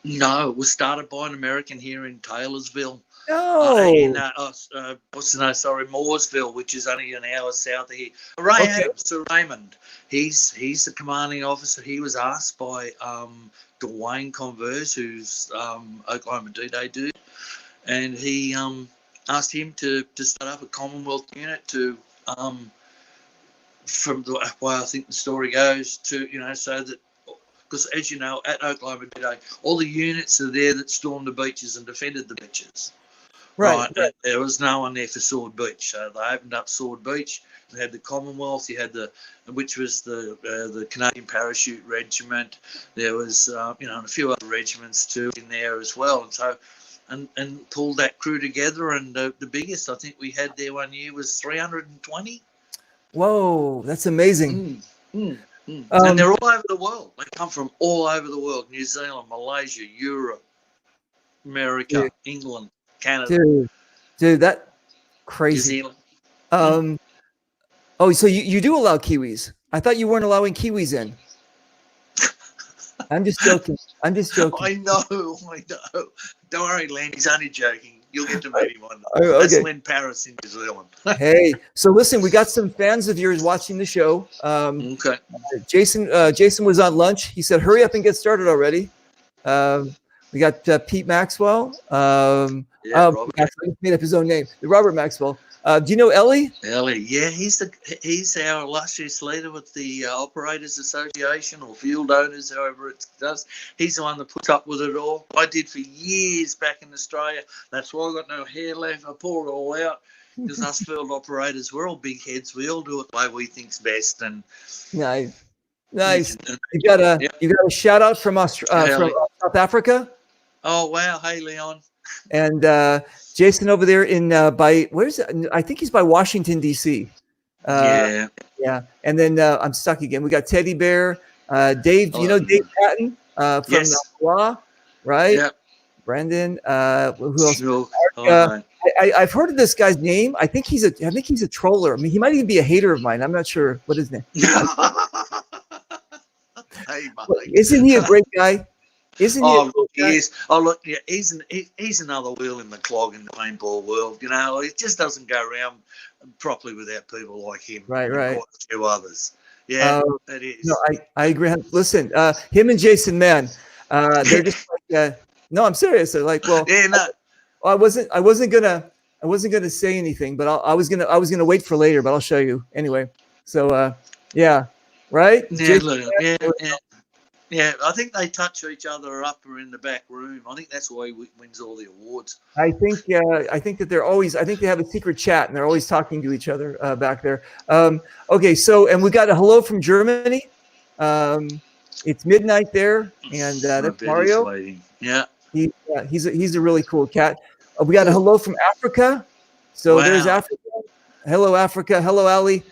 No, it was started by an American here in Taylorsville. Mooresville, which is only an hour south of here. Sir Raymond, he's the commanding officer. He was asked by Dwayne Converse, who's Oklahoma D-Day dude, and he asked him to start up a Commonwealth unit to from the way I think the story goes to so that. Because, as you know, at Oklahoma D-Day, all the units are there that stormed the beaches and defended the beaches. Right. There was no one there for Sword Beach. So they opened up Sword Beach. They had the Commonwealth. You had which was the Canadian Parachute Regiment. There was, and a few other regiments too in there as well. And so, and pulled that crew together. And the biggest I think we had there one year was 320. Whoa, that's amazing. And they're all over the world. They come from all over the world: New Zealand, Malaysia, Europe, America, England, Canada. Dude, that crazy. New Zealand. Oh, so you do allow Kiwis? I thought you weren't allowing Kiwis in. I'm just joking. I know. Don't worry, Len. He's only joking. You'll get to meet him one day. Okay. That's Len Paris in New Zealand. Hey, so listen, we got some fans of yours watching the show. Okay. Jason was on lunch. He said, "Hurry up and get started already." We got Pete Maxwell. Robert. I made up his own name. Robert Maxwell. Do you know Ellie? Ellie, yeah, he's our illustrious leader with the Operators Association or Field Owners, however it does. He's the one that puts up with it all. I did for years back in Australia. That's why I got no hair left. I poured it all out because us field operators, we're all big heads. We all do it the way we think's best. And nice. You got a shout out from South Africa. Oh wow! Hey, Leon. And Jason over there where's it? I think he's by Washington D.C. Yeah. And then I'm stuck again. We got Teddy Bear, Dave. You know Dave Patton from Law, right? Yeah. Brandon. Who else? Sure. I've heard of this guy's name. I think he's a troller. I mean, he might even be a hater of mine. I'm not sure what his name. Hey, isn't he a great guy? Isn't he? He is. Oh, look, yeah, he's another wheel in the clog in the paintball world. You know, it just doesn't go around properly without people like him. Right. And quite a few others. Yeah, it is. No, I agree. Listen, him and Jason, man, they're just like. No, I'm serious. They're like, well, yeah, no. I wasn't gonna say anything, but I was gonna wait for later, but I'll show you anyway. So, yeah, right. Yeah, Jason, look, yeah. I think they touch each other up or in the back room. I think that's why he wins all the awards. I think that they're always. I think they have a secret chat and they're always talking to each other back there. Okay, so and we got a hello from Germany. It's midnight there, and that's Mario. Yeah, he's a really cool cat. We got a hello from Africa. So there's Africa. Hello, Africa. Hello, Ali.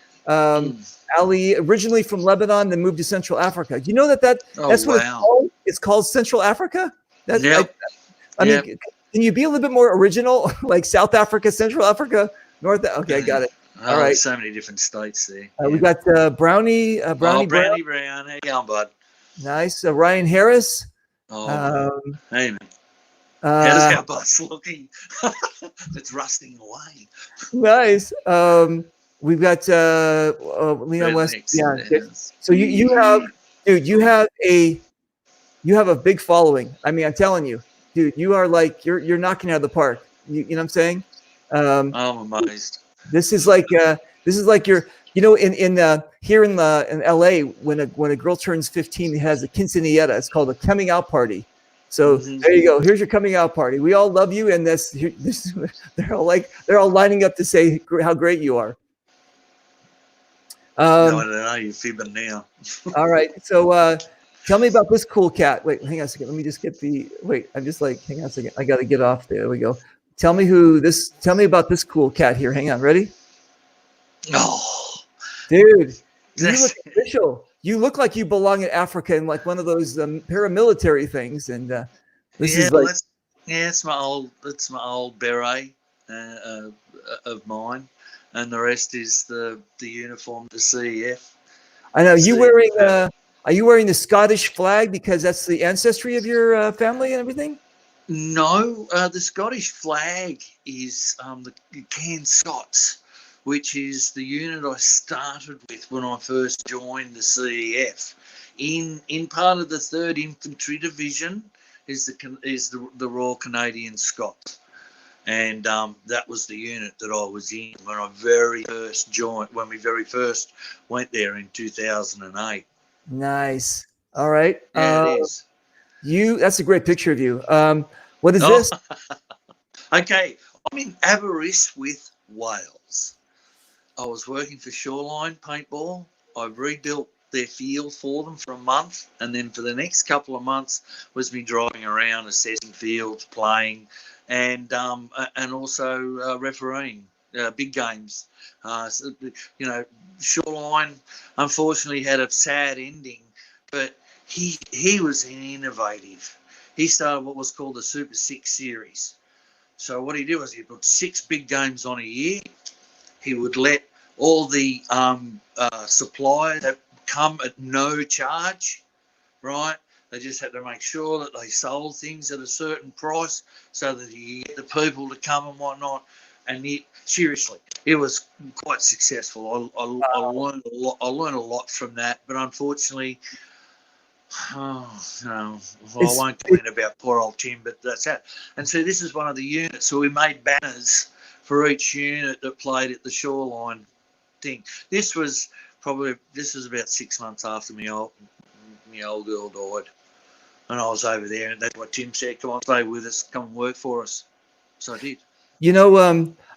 Ali, originally from Lebanon, then moved to Central Africa. Do you know that's what it's called? It's called Central Africa? I mean, can you be a little bit more original? Like South Africa, Central Africa, North? Okay, I got it. All right. So many different states there. We got Brownie Brown. How you going, bud? Nice. Ryan Harris. Hey, man. How's our bus looking? It's rusting away. Nice. We've got Leon West. Yeah. So you have a big following. I mean, I'm telling you, dude, you are like you're knocking out of the park. You know what I'm saying? I'm amazed. This is like your in here in LA when a girl turns 15, it has a quinceañera. It's called a coming out party. So there you go. Here's your coming out party. We all love you, and they're all lining up to say how great you are. No, I don't know. You're fibbing now. All right. So tell me about this cool cat. Wait, hang on a second. Let me just get I'm just like, hang on a second. I got to get off there. There we go. Tell me about this cool cat here. Hang on. Ready? Oh, dude, you look official. You look like you belong in Africa in like one of those paramilitary things. And this is like, it's my old beret of mine. And the rest is the uniform, the CEF. I know. Are you wearing the Scottish flag because that's the ancestry of your family and everything? No, the Scottish flag is the Cairn Scots, which is the unit I started with when I first joined the CEF. In part of the 3rd Infantry Division is the Royal Canadian Scots. And that was the unit that I was in when I very first joined, when we very first went there in 2008. Nice. All right. Yeah, it is. That's a great picture of you. What is this? Okay. I'm in Aberystwyth, Wales. I was working for Shoreline Paintball. I rebuilt their field for them for a month, and then for the next couple of months was me driving around, assessing fields, playing, and also refereeing big games. So, you know, Shoreline unfortunately had a sad ending, but he was innovative. He started what was called the Super 6 series. So what he did was he put 6 big games on a year. He would let all the suppliers that come at no charge, right? They just had to make sure that they sold things at a certain price so that you get the people to come and whatnot. And seriously, it was quite successful. I learned a lot. I learned a lot from that, but unfortunately, I won't complain about poor old Tim, but that's that. And so this is one of the units. So we made banners for each unit that played at the Shoreline thing. This was about 6 months after my old girl died, and I was over there, and that's what Tim said. Come on, stay with us. Come and work for us. So I did. You know,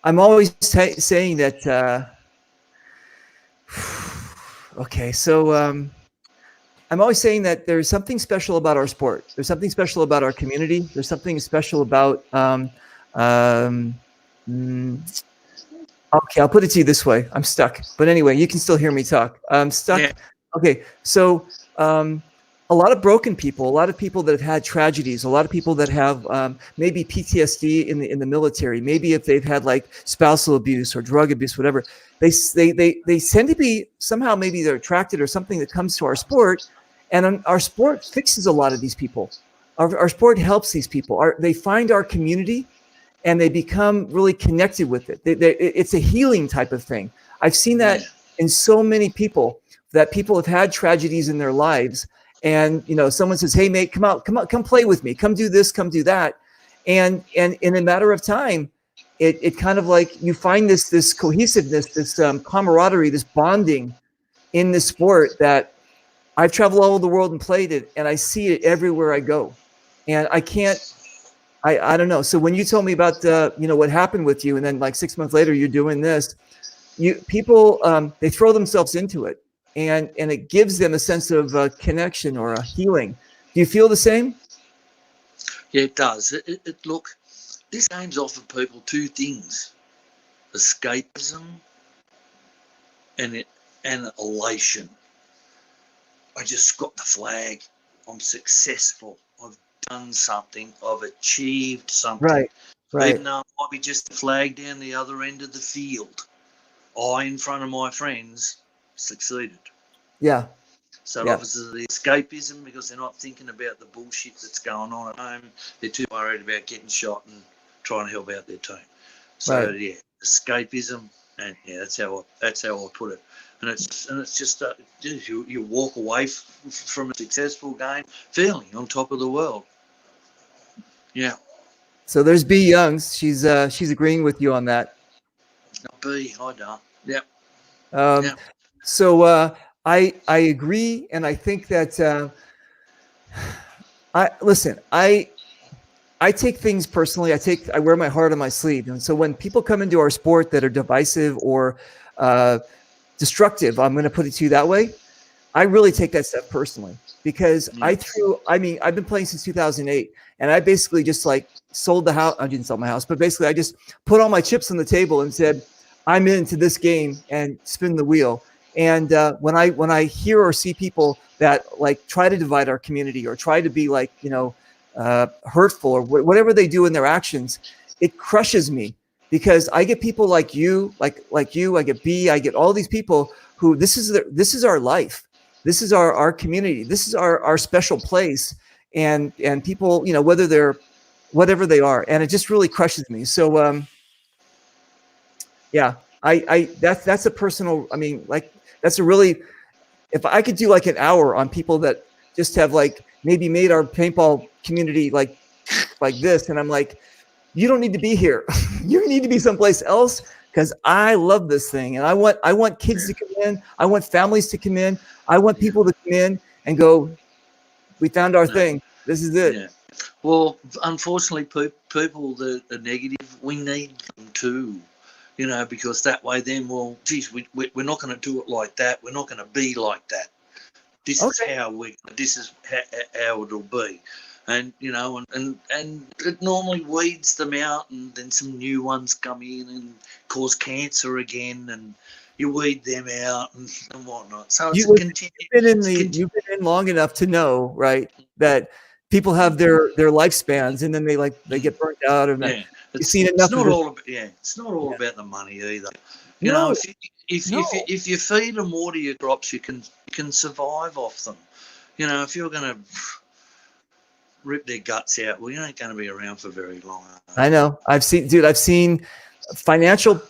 I'm always saying that. Okay, so I'm always saying that there's something special about our sport. There's something special about our community. There's something special about. Okay, I'll put it to you this way. I'm stuck, but anyway, you can still hear me talk. I'm stuck. Yeah. Okay, so a lot of broken people, a lot of people that have had tragedies, a lot of people that have maybe PTSD in the military, maybe if they've had like spousal abuse or drug abuse, whatever, they tend to be somehow, maybe they're attracted or something that comes to our sport, and our sport fixes a lot of these people. Our sport helps these people. They find our community, and they become really connected with it. It's a healing type of thing. I've seen that in so many people, that people have had tragedies in their lives. And, you know, someone says, hey, mate, come out, come play with me. Come do this, come do that. And in a matter of time, it kind of like you find this cohesiveness, this camaraderie, this bonding in this sport that I've traveled all over the world and played it, and I see it everywhere I go. And I don't know. So when you told me about what happened with you, and then like 6 months later you're doing this, people they throw themselves into it, and it gives them a sense of connection or a healing. Do you feel the same? Yeah, it does. Look, this game's offered people two things: escapism and elation. I just got the flag. I'm successful. I've done something. I've achieved something. Right. Even though it might be just a flag down the other end of the field, I, in front of my friends, succeeded. Yeah. So obviously the escapism, because they're not thinking about the bullshit that's going on at home. They're too worried about getting shot and trying to help out their team. So escapism, and that's how I put it. And it's just you walk away from a successful game feeling on top of the world. Yeah. So there's B Youngs. She's agreeing with you on that. B, hi Dar. Yep. So I agree, and I think that I take things personally. I wear my heart on my sleeve, and so when people come into our sport that are divisive or destructive, I'm going to put it to you that way, I really take that stuff personally, because I've been playing since 2008, and I basically just like sold the house. I didn't sell my house, but basically I just put all my chips on the table and said, I'm into this game, and spin the wheel. And when I hear or see people that like try to divide our community or try to be like, hurtful or whatever they do in their actions, it crushes me, because I get people like you, like you, I get B, I get all these people who this is our life. This is our community. This is our special place. And people, whatever they are. And it just really crushes me. So, that's a personal, that's a really, if I could do like an hour on people that just have like maybe made our paintball community like this. And I'm like, you don't need to be here. You need to be someplace else, because I love this thing. And I want kids to come in. I want families to come in. I want people to come in and go, we found our thing. This is it. Well, unfortunately, people that are negative, we need them too. You know, because that way, then, well, geez, we're not going to do it like that. We're not going to be like that. This is Okay. how it'll be, and you know, and it normally weeds them out, and then some new ones come in and cause cancer again, and you weed them out and whatnot. So it's a You've been in long enough to know, right, that people have their lifespans, and then they get burnt out, and yeah. you've seen enough of this. It's not all about the money either. You No, know, no. if you feed and water your crops, you can survive off them. You know, if you're going to rip their guts out, well, you ain't going to be around for very long. I know. I've seen financial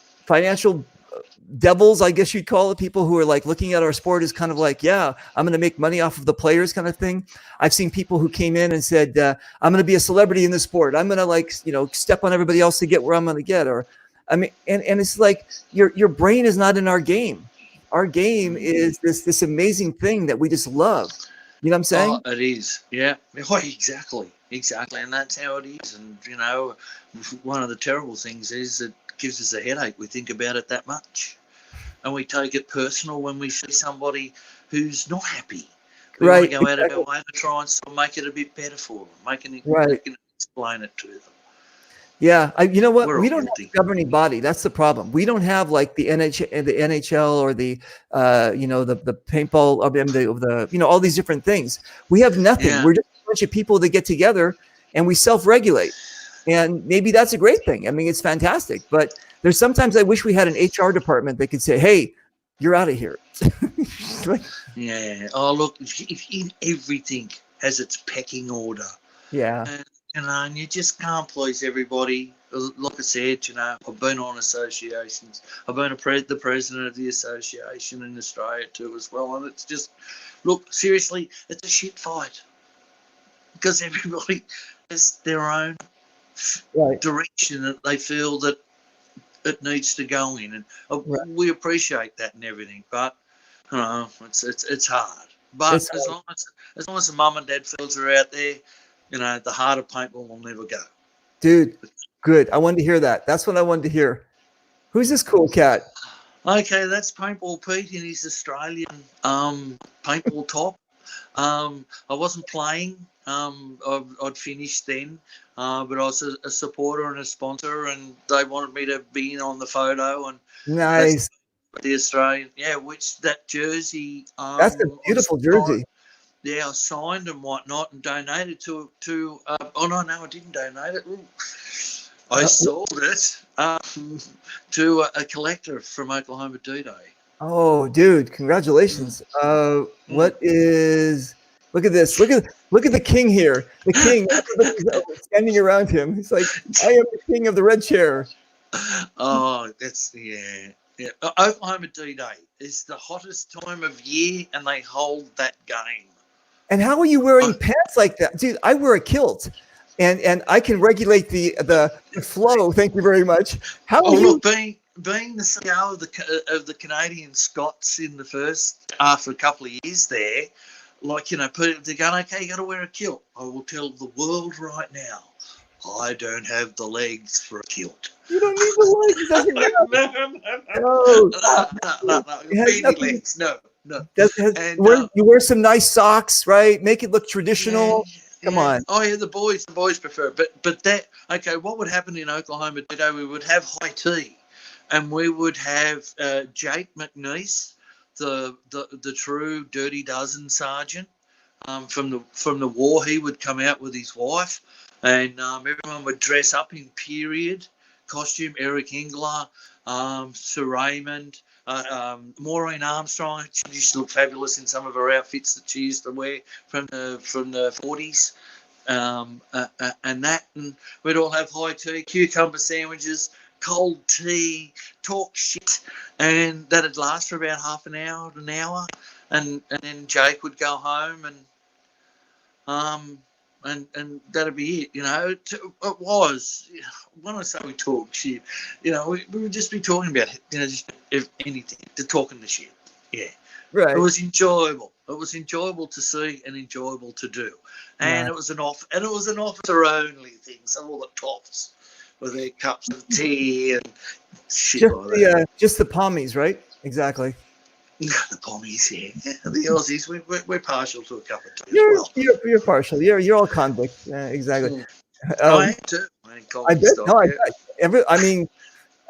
devils, I guess you'd call it, people who are like looking at our sport as kind of like, yeah, I'm going to make money off of the players kind of thing. I've seen people who came in and said, I'm going to be a celebrity in the sport. I'm going to, like, you know, step on everybody else to get where I'm going to get. Or, I mean, and it's like your brain is not in our game. Our game is this amazing thing that we just love. You know what I'm saying? Oh, it is. Yeah. Oh, exactly. And that's how it is. And, you know, one of the terrible things is it gives us a headache. We think about it that much. And we take it personal when we see somebody who's not happy. We want to go out of our way to try and sort of make it a bit better for them, explain it to them. Yeah, you know what? We don't guilty. have a governing body. That's the problem. We don't have like the NHL or the you know, the paintball or the you know, all these different things. We have nothing. Yeah. We're just a bunch of people that get together and we self-regulate. And maybe that's a great thing. I mean, it's fantastic. But there's sometimes I wish we had an HR department that could say, "Hey, you're out of here." Yeah. Oh, look, if everything has its pecking order. Yeah. And you just can't please everybody. Like I said, you know, I've been on associations. I've been the president of the association in Australia too as well. And it's just, look, seriously, it's a shit fight. Because everybody has their own direction that they feel that it needs to go in. And we appreciate that and everything. But, you know, it's hard. But as long as the mum and dad feels are out there, you know, the heart of paintball will never go. Dude, good. I wanted to hear that. That's what I wanted to hear. Who's this cool cat? Okay, that's Paintball Pete in his Australian paintball top. I wasn't playing. I'd finished then, but I was a supporter and a sponsor, and they wanted me to be in on the photo. And nice. The Australian, which that jersey. That's a beautiful jersey. Yeah, I signed and whatnot and donated to oh no, I didn't donate it. I sold it to a collector from Oklahoma D-Day. Oh, dude, congratulations. What is, look at this. Look at the king here. The king standing around him. He's like, I am the king of the red chair. Oh, that's yeah. Oklahoma D-Day is the hottest time of year and they hold that game. And how are you wearing pants like that? Dude, I wear a kilt and I can regulate the flow. Thank you very much. How are you? Look, being the CEO of the Canadian Scots in the first, after a couple of years there, like, you know, they're going, okay, you got to wear a kilt. I will tell the world right now, I don't have the legs for a kilt. You don't need the legs. No. Beanie legs, no. You wear some nice socks, right? Make it look traditional. Come on. Oh yeah, the boys prefer it. But that, okay, what would happen in Oklahoma today? We would have high tea, and we would have Jake McNeese, the true Dirty Dozen sergeant from the war. He would come out with his wife, and everyone would dress up in period costume. Eric Engler, Sir Raymond. Maureen Armstrong, she used to look fabulous in some of her outfits that she used to wear from the 40s, and we'd all have high tea, cucumber sandwiches, cold tea, talk shit, and that'd last for about half an hour, and then Jake would go home and that'd be it, you know. It was, when I say we talk shit, you know, we would just be talking about, you know, just anything, to talking the shit. Yeah. Right. It was enjoyable. It was enjoyable to see and enjoyable to do. And it was an officer only thing. So all the tops with their cups of tea and shit like that. Just the pommies, right? Exactly. The pommies, yeah. The Aussies, we're partial to a cup of tea as well. You're partial. You're all convicts. Exactly. I am too. I bet. No, I bet.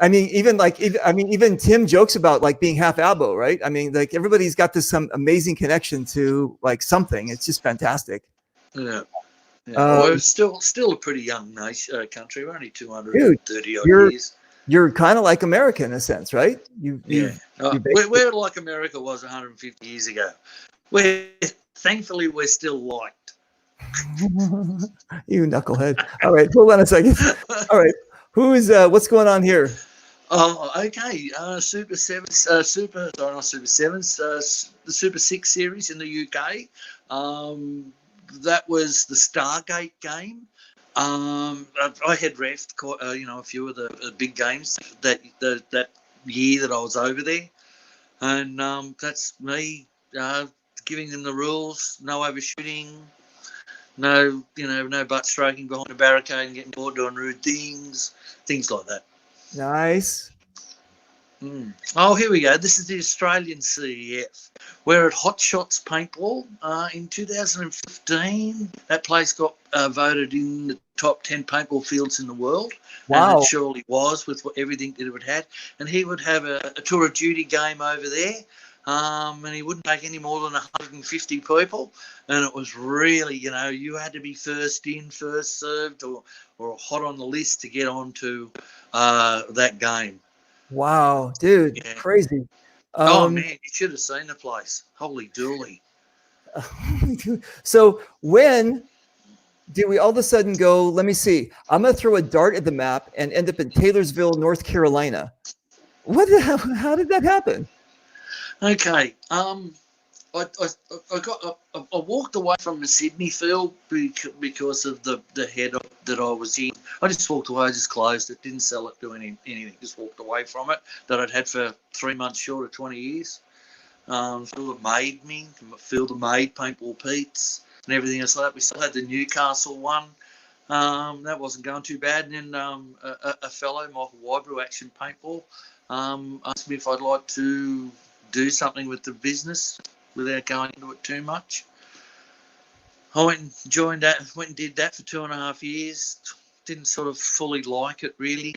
Even Tim jokes about like being half Albo, right? I mean, like everybody's got this some amazing connection to like something. It's just fantastic. Yeah. We're still a pretty young country. We're only 230 odd years. You're kind of like America in a sense, right? We're like America was 150 years ago. Thankfully we're still liked. You knucklehead. All right, hold on a second. All right, what's going on here? Oh, okay. Super Sevens, not Super Sevens. The Super 6 series in the UK. That was the Stargate game. I had refed a few of the big games that year that I was over there, and that's me giving them the rules: no overshooting, no butt stroking behind a barricade and getting caught doing rude things like that. Nice. Oh, here we go. This is the Australian CEF. We're at Hot Shots Paintball in 2015. That place got voted in the top 10 paintball fields in the world. Wow. And it surely was with everything that it would have. And he would have a tour of duty game over there. And he wouldn't take any more than 150 people. And it was really, you had to be first in, first served or hot on the list to get onto that game. Wow, dude, yeah. Crazy. Oh, man, you should have seen the place. Holy dooly. So when did we all of a sudden go, let me see, I'm going to throw a dart at the map and end up in Taylorsville, North Carolina? What the hell? How did that happen? Okay. I walked away from the Sydney field because of the head that I was in. I just walked away, I just closed it, didn't sell it, do anything, just walked away from it that I'd had for 3 months short of 20 years. Fulda made Paintball Pete's and everything else like that. We still had the Newcastle one. That wasn't going too bad. And then a fellow, Michael Wybrew, Action Paintball, asked me if I'd like to do something with the business without going into it too much. I went and did that for 2.5 years. Didn't sort of fully like it really.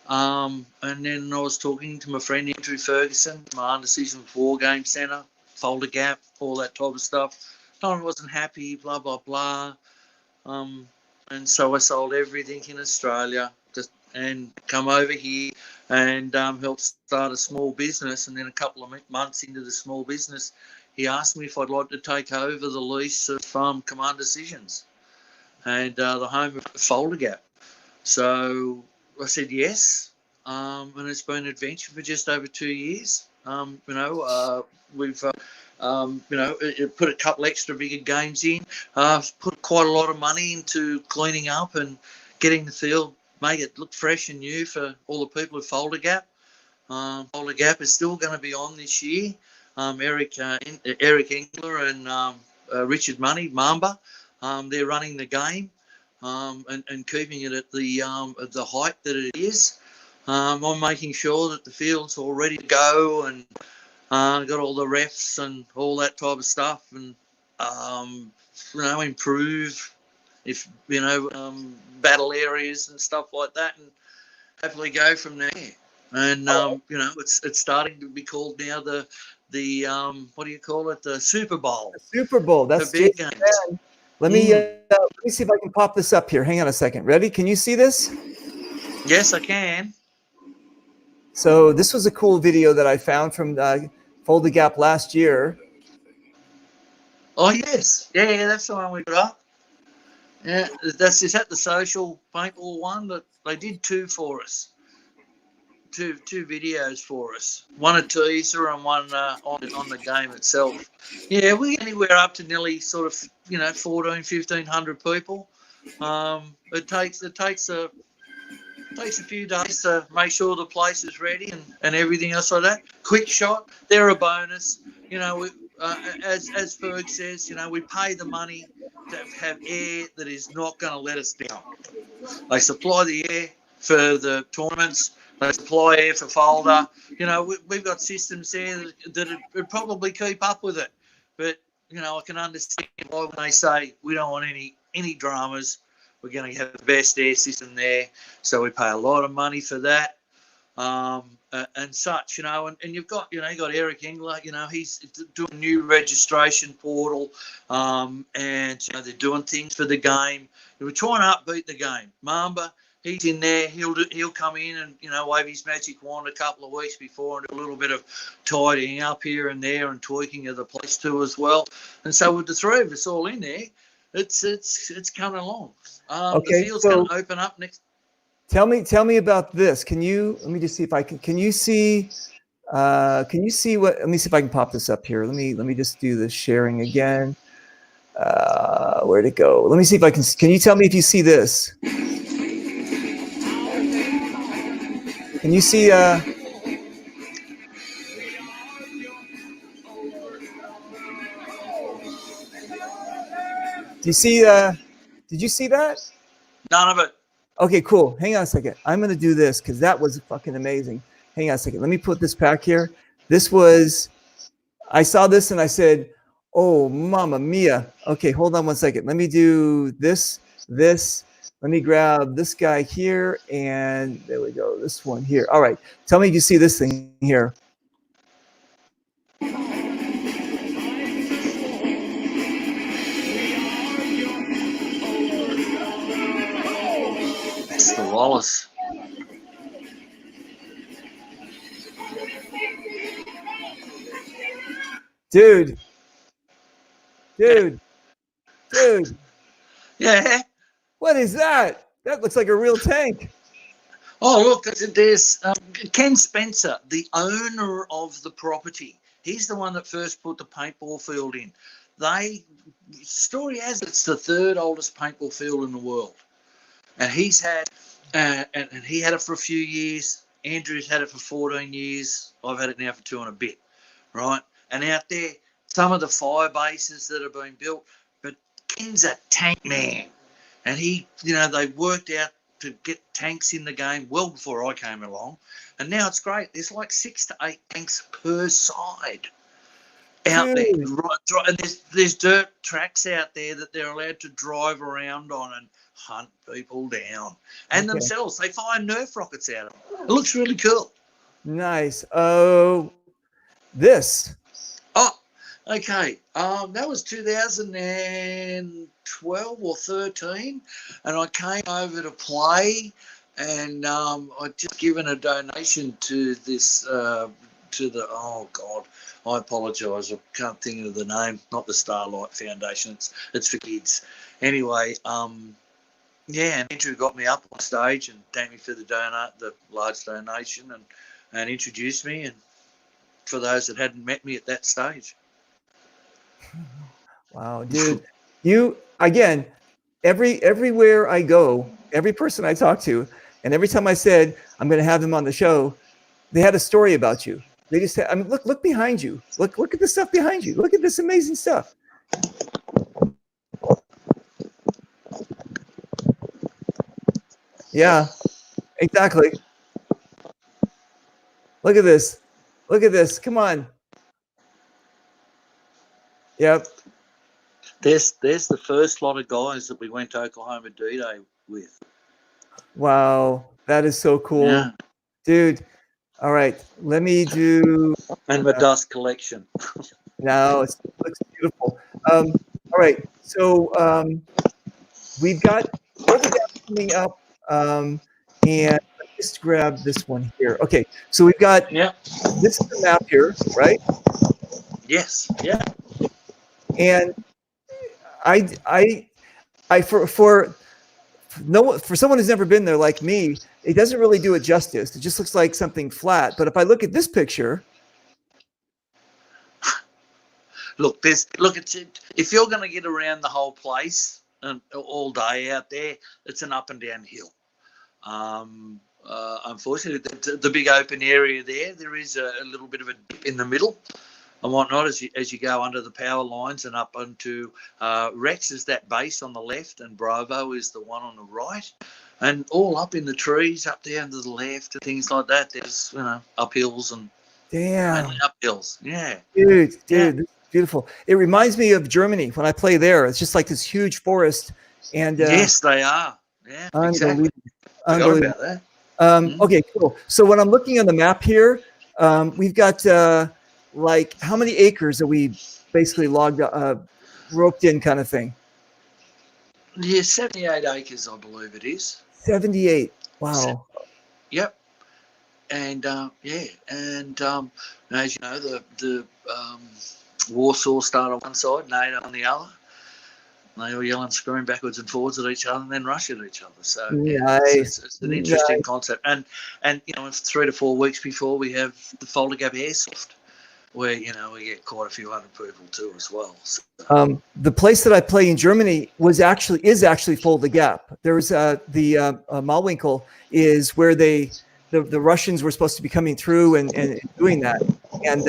And then I was talking to my friend Andrew Ferguson, Command Decisions Wargames Centre, Fulda Gap, all that type of stuff. I wasn't happy, blah, blah, blah. And so I sold everything in Australia and come over here and helped start a small business. And then a couple of months into the small business, he asked me if I'd like to take over the lease of Command Decisions and the home of Fulda Gap. So I said yes, and it's been an adventure for just over 2 years. We've put a couple extra bigger games in, put quite a lot of money into cleaning up and getting the field, make it look fresh and new for all the people of Fulda Gap. Fulda Gap is still going to be on this year. Eric Engler and Richard Money, Mamba, they're running the game and keeping it at the height that it is. I'm making sure that the field's all ready to go and got all the refs and all that type of stuff and, improve if, battle areas and stuff like that and hopefully go from there. And, it's starting to be called now the what do you call it? The Super Bowl. The Super Bowl. That's the big games. Let me see if I can pop this up here. Hang on a second. Ready? Can you see this? Yes, I can. So this was a cool video that I found from Fulda Gap last year. Oh, yes. Yeah, that's the one we got up. Yeah, is that the social paintball one? That they did two for us. Two videos for us. One a teaser and one on the game itself. Yeah, we anywhere up to nearly sort of 1,400, 1,500 people. It takes Takes a few days to make sure the place is ready and everything else like that. Quick shot, they're a bonus. You know, as Ferg says, you know, we pay the money to have air that is not going to let us down. They supply the air for the tournaments. They supply air for Fulda. You know, we've got systems there that would probably keep up with it. But, you know, I can understand why when they say we don't want any dramas. We're going to have the best air system there. So we pay a lot of money for that and such, you know. And you've got, you know, you got Eric Engler, you know, he's doing a new registration portal and, you know, they're doing things for the game. We're trying to upbeat the game. Mamba, he's in there. He'll come in and, you know, wave his magic wand a couple of weeks before and do a little bit of tidying up here and there and tweaking of the place too as well. And so with the three of us all in there, it's coming along. Okay, the field's so going to open up next. Tell me about this. Can you? Let me just see if I can. Can you see? Can you see what? Let me see if I can pop this up here. Let me just do the sharing again. Where'd it go? Let me see if I can. Can you tell me if you see this? Can you see? Do you see? Did you see that? None of it. Okay, cool. Hang on a second. I'm going to do this because that was fucking amazing. Hang on a second. Let me put this back here. This was, I saw this and I said, oh, mamma mia. Okay, hold on one second. Let me do this. Let me grab this guy here. And there we go. This one here. All right. Tell me if you see this thing here. Mr. Wallace. Dude. Yeah. What is that? That looks like a real tank. Oh, look, there's Ken Spencer, the owner of the property. He's the one that first put the paintball field in. Story has it's the third oldest paintball field in the world. And he's had, and he had it for a few years. Andrew's had it for 14 years. I've had it now for 2 and a bit, right? And out there, some of the fire bases that have been built, but Ken's a tank man. And he, you know, they worked out to get tanks in the game well before I came along. And now it's great. There's like 6 to 8 tanks per side out there. Right, and there's dirt tracks out there that they're allowed to drive around on and hunt people down. And themselves, they fire Nerf rockets out of them. It looks really cool. Nice. Oh, this. Oh, okay. That was 2012 or 13, and I came over to play, and I'd just given a donation to this, to the, oh God, I apologise, I can't think of the name, not the Starlight Foundation, it's for kids. Anyway, yeah, and Andrew got me up on stage and thanked me for the large donation and introduced me, and for those that hadn't met me at that stage. Wow, dude. You, again, everywhere I go, every person I talk to, and every time I said I'm going to have them on the show, they had a story about you. They just said, I mean, look behind you. Look at the stuff behind you. Look at this amazing stuff. Yeah, exactly. Look at this. Look at this. Come on. Yep. There's the first lot of guys that we went to Oklahoma D-Day with. Wow, that is so cool. Yeah. Dude. All right, let me do. And my dust collection. No, it looks beautiful. All right, so we've got Fulda Gap coming up, and let's just grab this one here. Okay, so we've got this is the map here, right? Yes. Yeah. And for someone who's never been there like me, it doesn't really do it justice. It just looks like something flat. But if I look at this picture, look, if you're going to get around the whole place and all day out there, it's an up and down hill. Unfortunately, the big open area there is a little bit of a dip in the middle and whatnot as you go under the power lines and up onto Rex is that base on the left and Bravo is the one on the right. And all up in the trees up there to the left and things like that, there's, uphills and Damn. mainly uphills. Yeah. Dude, Yeah. this is beautiful. It reminds me of Germany when I play there. It's just like this huge forest. And Yes, they are. Yeah, exactly. Forgot about that. Okay, cool. So when I'm looking on the map here, we've got like how many acres that we basically roped in kind of thing? Yeah, 78 acres, I believe it is. 78. Wow. Yep. And as you know, the Warsaw start on one side, NATO on the other. They all yell and scream backwards and forwards at each other and then rush at each other. So nice. it's an interesting concept. And 3 to 4 weeks before we have the Fulda Gap Airsoft, where we get quite a few hundred people too as well. So. The place that I play in Germany is actually Fulda Gap. There's the Malwinkel is where the Russians were supposed to be coming through and doing that. And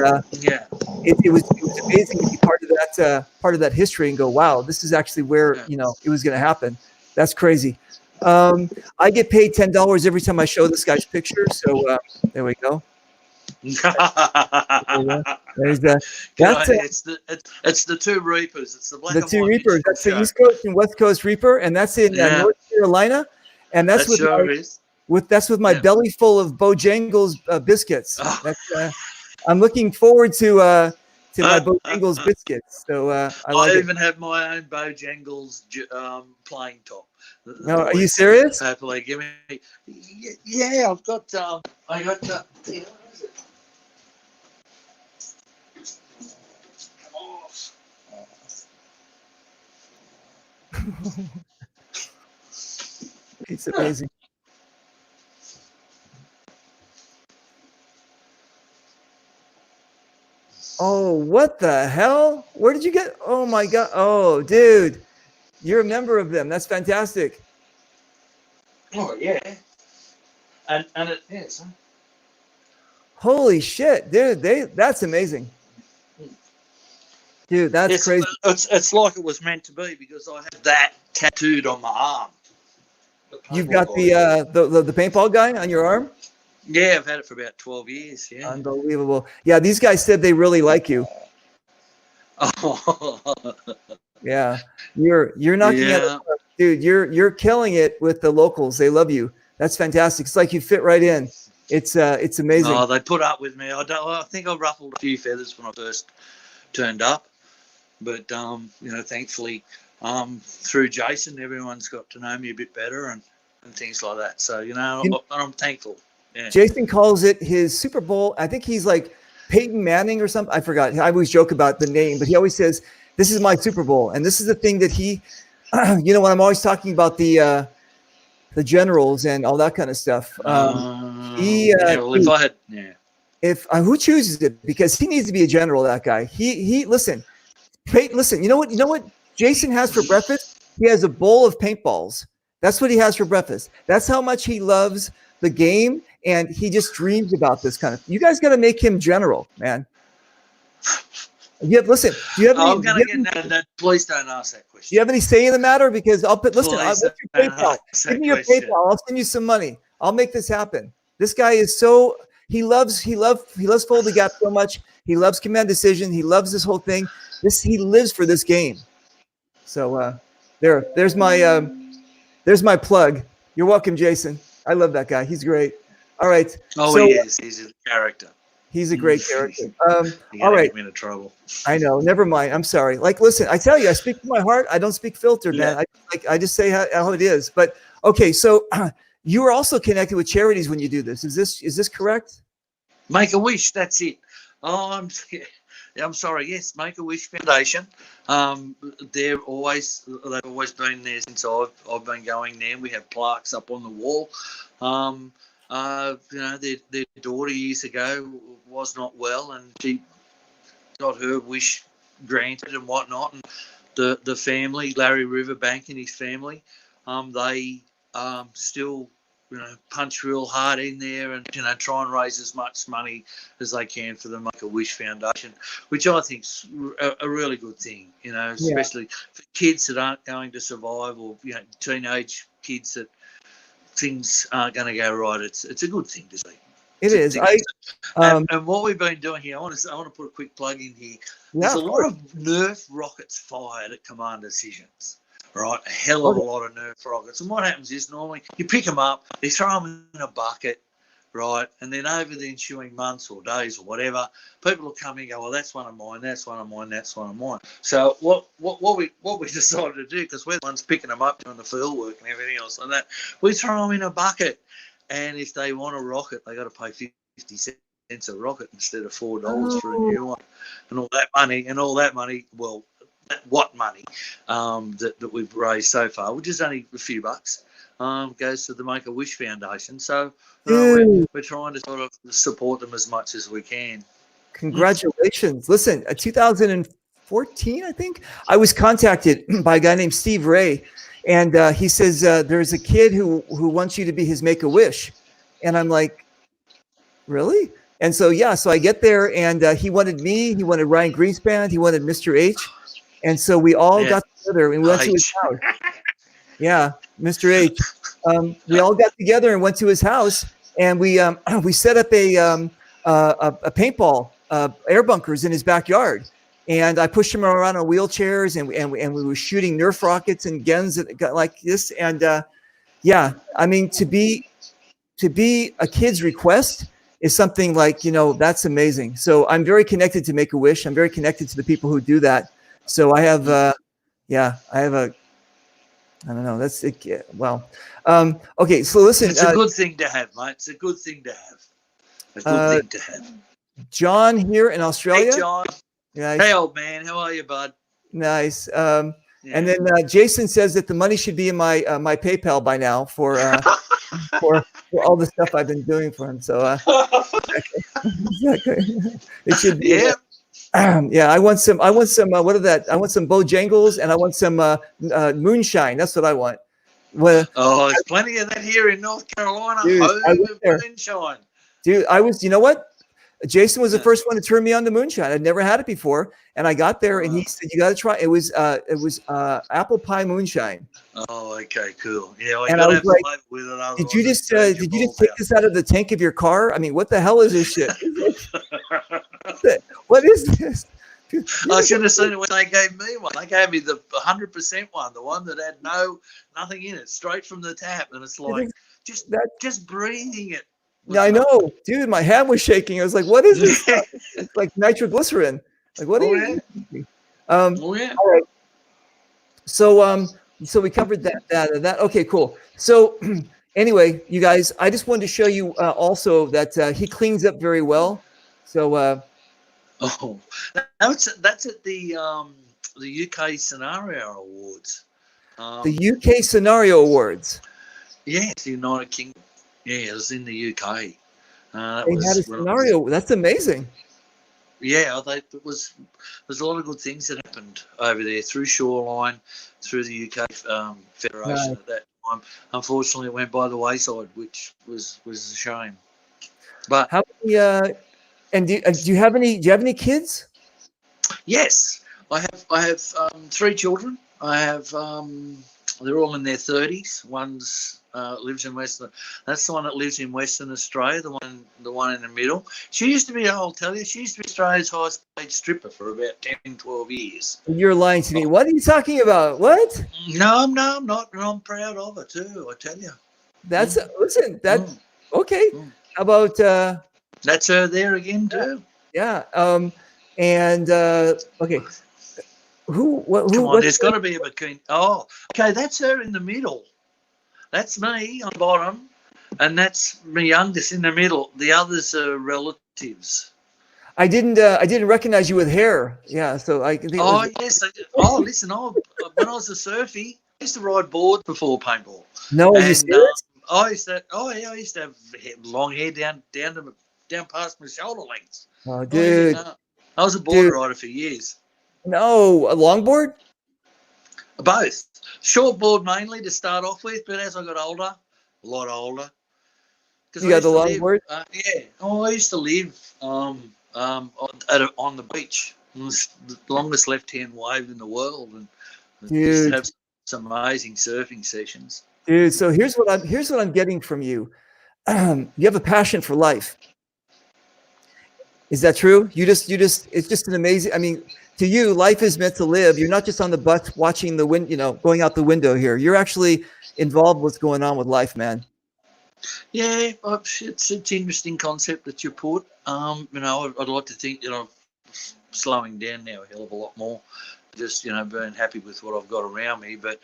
it was amazing to be part of that history and go, wow, this is actually where it was going to happen. That's crazy. I get paid $10 every time I show this guy's picture. So there we go. There's it's the two Reapers. It's the black the two Reapers. That's the East Coast and West Coast Reaper, and that's in North Carolina, and that's with my belly full of Bojangles biscuits. Oh. I'm looking forward to my Bojangles biscuits. So I even have my own Bojangles plain top. No, are you serious? Happily, give me. Yeah, I've got. It's amazing. Oh, what the hell? Where did you get? Oh my God. Oh, dude, you're a member of them. That's fantastic. Oh yeah. And it is. Huh? Holy shit, dude! That's amazing. Dude, that's crazy. It's like it was meant to be because I have that tattooed on my arm. You've got the paintball guy on your arm? Yeah, I've had it for about 12 years. Yeah. Unbelievable. Yeah, these guys said they really like you. Oh. Yeah, you're knocking it, dude. You're killing it with the locals. They love you. That's fantastic. It's like you fit right in. It's amazing. Oh, they put up with me. I think I ruffled a few feathers when I first turned up. But, thankfully, through Jason, everyone's got to know me a bit better and things like that. So, I'm thankful. Yeah. Jason calls it his Super Bowl. I think he's like Peyton Manning or something. I forgot. I always joke about the name, but he always says, this is my Super Bowl. And this is the thing that he, when I'm always talking about the generals and all that kind of stuff. Who chooses it? Because he needs to be a general, that guy. Listen, you know what Jason has for breakfast? He has a bowl of paintballs. That's what he has for breakfast. That's how much he loves the game, and he just dreams about this kind of. You guys got to make him general, man. Listen. Do you have any? Please don't ask that question. Do you have any say in the matter? Because what's your PayPal? Give me your PayPal. I'll send you some money. I'll make this happen. This guy is so. He loves Fulda Gap so much. He loves Command Decision. He loves this whole thing. He lives for this game. So there's my plug. You're welcome, Jason. I love that guy. He's great. All right. Oh, he is. He's a character. He's a great character. All right. Get me into trouble. I know. Never mind. I'm sorry. Listen. I tell you, I speak from my heart. I don't speak filtered, man. I just say how it is. But okay, so you are also connected with charities when you do this. Is this correct? Make-A-Wish. That's it. I'm sorry. Yes, Make-A-Wish Foundation. They've always been there since I've been going there. We have plaques up on the wall. Their daughter years ago was not well, and she got her wish granted and whatnot. And the family, Larry Riverbank and his family, they still punch real hard in there and, try and raise as much money as they can for the Make-A-Wish Foundation, which I think's a really good thing, especially for kids that aren't going to survive, or, teenage kids that things aren't going to go right. It's a good thing to see. It is. And what we've been doing here, I want to put a quick plug in here. There's a lot of Nerf rockets fired at Command Decisions, right? A hell of a lot of Nerf rockets. And what happens is normally you pick them up, you throw them in a bucket, right? And then over the ensuing months or days or whatever, people will come in and go, well, that's one of mine, that's one of mine, that's one of mine. So what we decided to do, because we're the ones picking them up, doing the field work and everything else like that, we throw them in a bucket. And if they want a rocket, they got to pay 50 cents a rocket instead of $4 for a new one. And all that money, well, what money that we've raised so far, which is only a few bucks, goes to the Make-A-Wish Foundation. So we're trying to sort of support them as much as we can. Congratulations. Listen, 2014, I think, I was contacted by a guy named Steve Ray. And he says, there's a kid who wants you to be his Make-A-Wish. And I'm like, really? And so, so I get there, and he wanted me, he wanted Ryan Greenspan, he wanted Mr. H. And so we all got together and we went to his house. Yeah, Mr. H. We all got together and went to his house, and we set up a paintball air bunkers in his backyard. And I pushed him around on wheelchairs, and we were shooting Nerf rockets and guns like this. And I mean, to be a kid's request is something like, that's amazing. So I'm very connected to Make-A-Wish. I'm very connected to the people who do that. So I have I don't know. That's it. Yeah, well, okay. So listen, it's a good thing to have, mate. It's a good thing to have. A good thing to have. John here in Australia. Hey, John. Nice. Hey, old man, how are you, bud? Nice. And then Jason says that the money should be in my my PayPal by now for all the stuff I've been doing for him. So it should be. Yeah. I want some. What are that? I want some Bojangles, and I want some moonshine. That's what I want. Well, there's plenty of that here in North Carolina. Moonshine. Dude, I was. You know what? Jason was the first one to turn me on to moonshine. I'd never had it before, and I got there, and he said, "You got to try." It was apple pie moonshine. Oh, okay, cool. Yeah, and I was like, "Did you just take this out of the tank of your car? I mean, what the hell is this shit? What is this?" I should have seen it when they gave me one. They gave me the 100% one, the one that had nothing in it, straight from the tap, and it's like just breathing it. Yeah, I know, dude. My hand was shaking. I was like, "What is this?" It's like nitroglycerin. Like, what are you? All right. So we covered that. Okay, cool. So anyway, you guys, I just wanted to show you also that he cleans up very well. So that's at the UK Scenario Awards. The UK Scenario Awards. Yes, the United Kingdom. Yeah, it was in the UK. They had a scenario. That's amazing. Yeah, there's a lot of good things that happened over there through Shoreline, through the UK Federation at that time. Unfortunately, it went by the wayside, which was a shame. But how many? And do you have any kids? Yes, I have 3 children. I have they're all in their 30s. One's lives in Western. That's the one that lives in Western Australia. The one in the middle. She used to be. I'll tell you. She used to be Australia's highest paid stripper for about 10, 12 years. You're lying to me. What are you talking about? What? No, I'm not. And I'm proud of her too. I tell you. That's listen. Okay. How about? That's her there again too. Yeah. And okay. Who? Come on, there's got to be a bikini. Oh, okay. That's her in the middle. That's me on the bottom, and that's my youngest in the middle. The others are relatives. I didn't recognize you with hair. Yeah, so I think. Yes. Listen. When I was a surfie, I used to ride boards before paintball. No, are you serious? I used to have long hair down past my shoulder lengths. Oh, dude. I was a board rider for years. No, a longboard? Both. Short board mainly to start off with, but as I got older, a lot older, Because You got the longboard? Yeah. Oh, I used to live on the beach. It was the longest left-hand wave in the world, and used to Dude, have some amazing surfing sessions. dude. So here's what I'm getting from you. You have a passion for life. Is that true? It's just an amazing, I mean, to you, life is meant to live. You're not just on the bus watching the wind, going out the window here. You're actually involved with what's going on with life, man. Yeah, it's an interesting concept that you put. I'd like to think, slowing down now a hell of a lot more. Just, being happy with what I've got around me. But,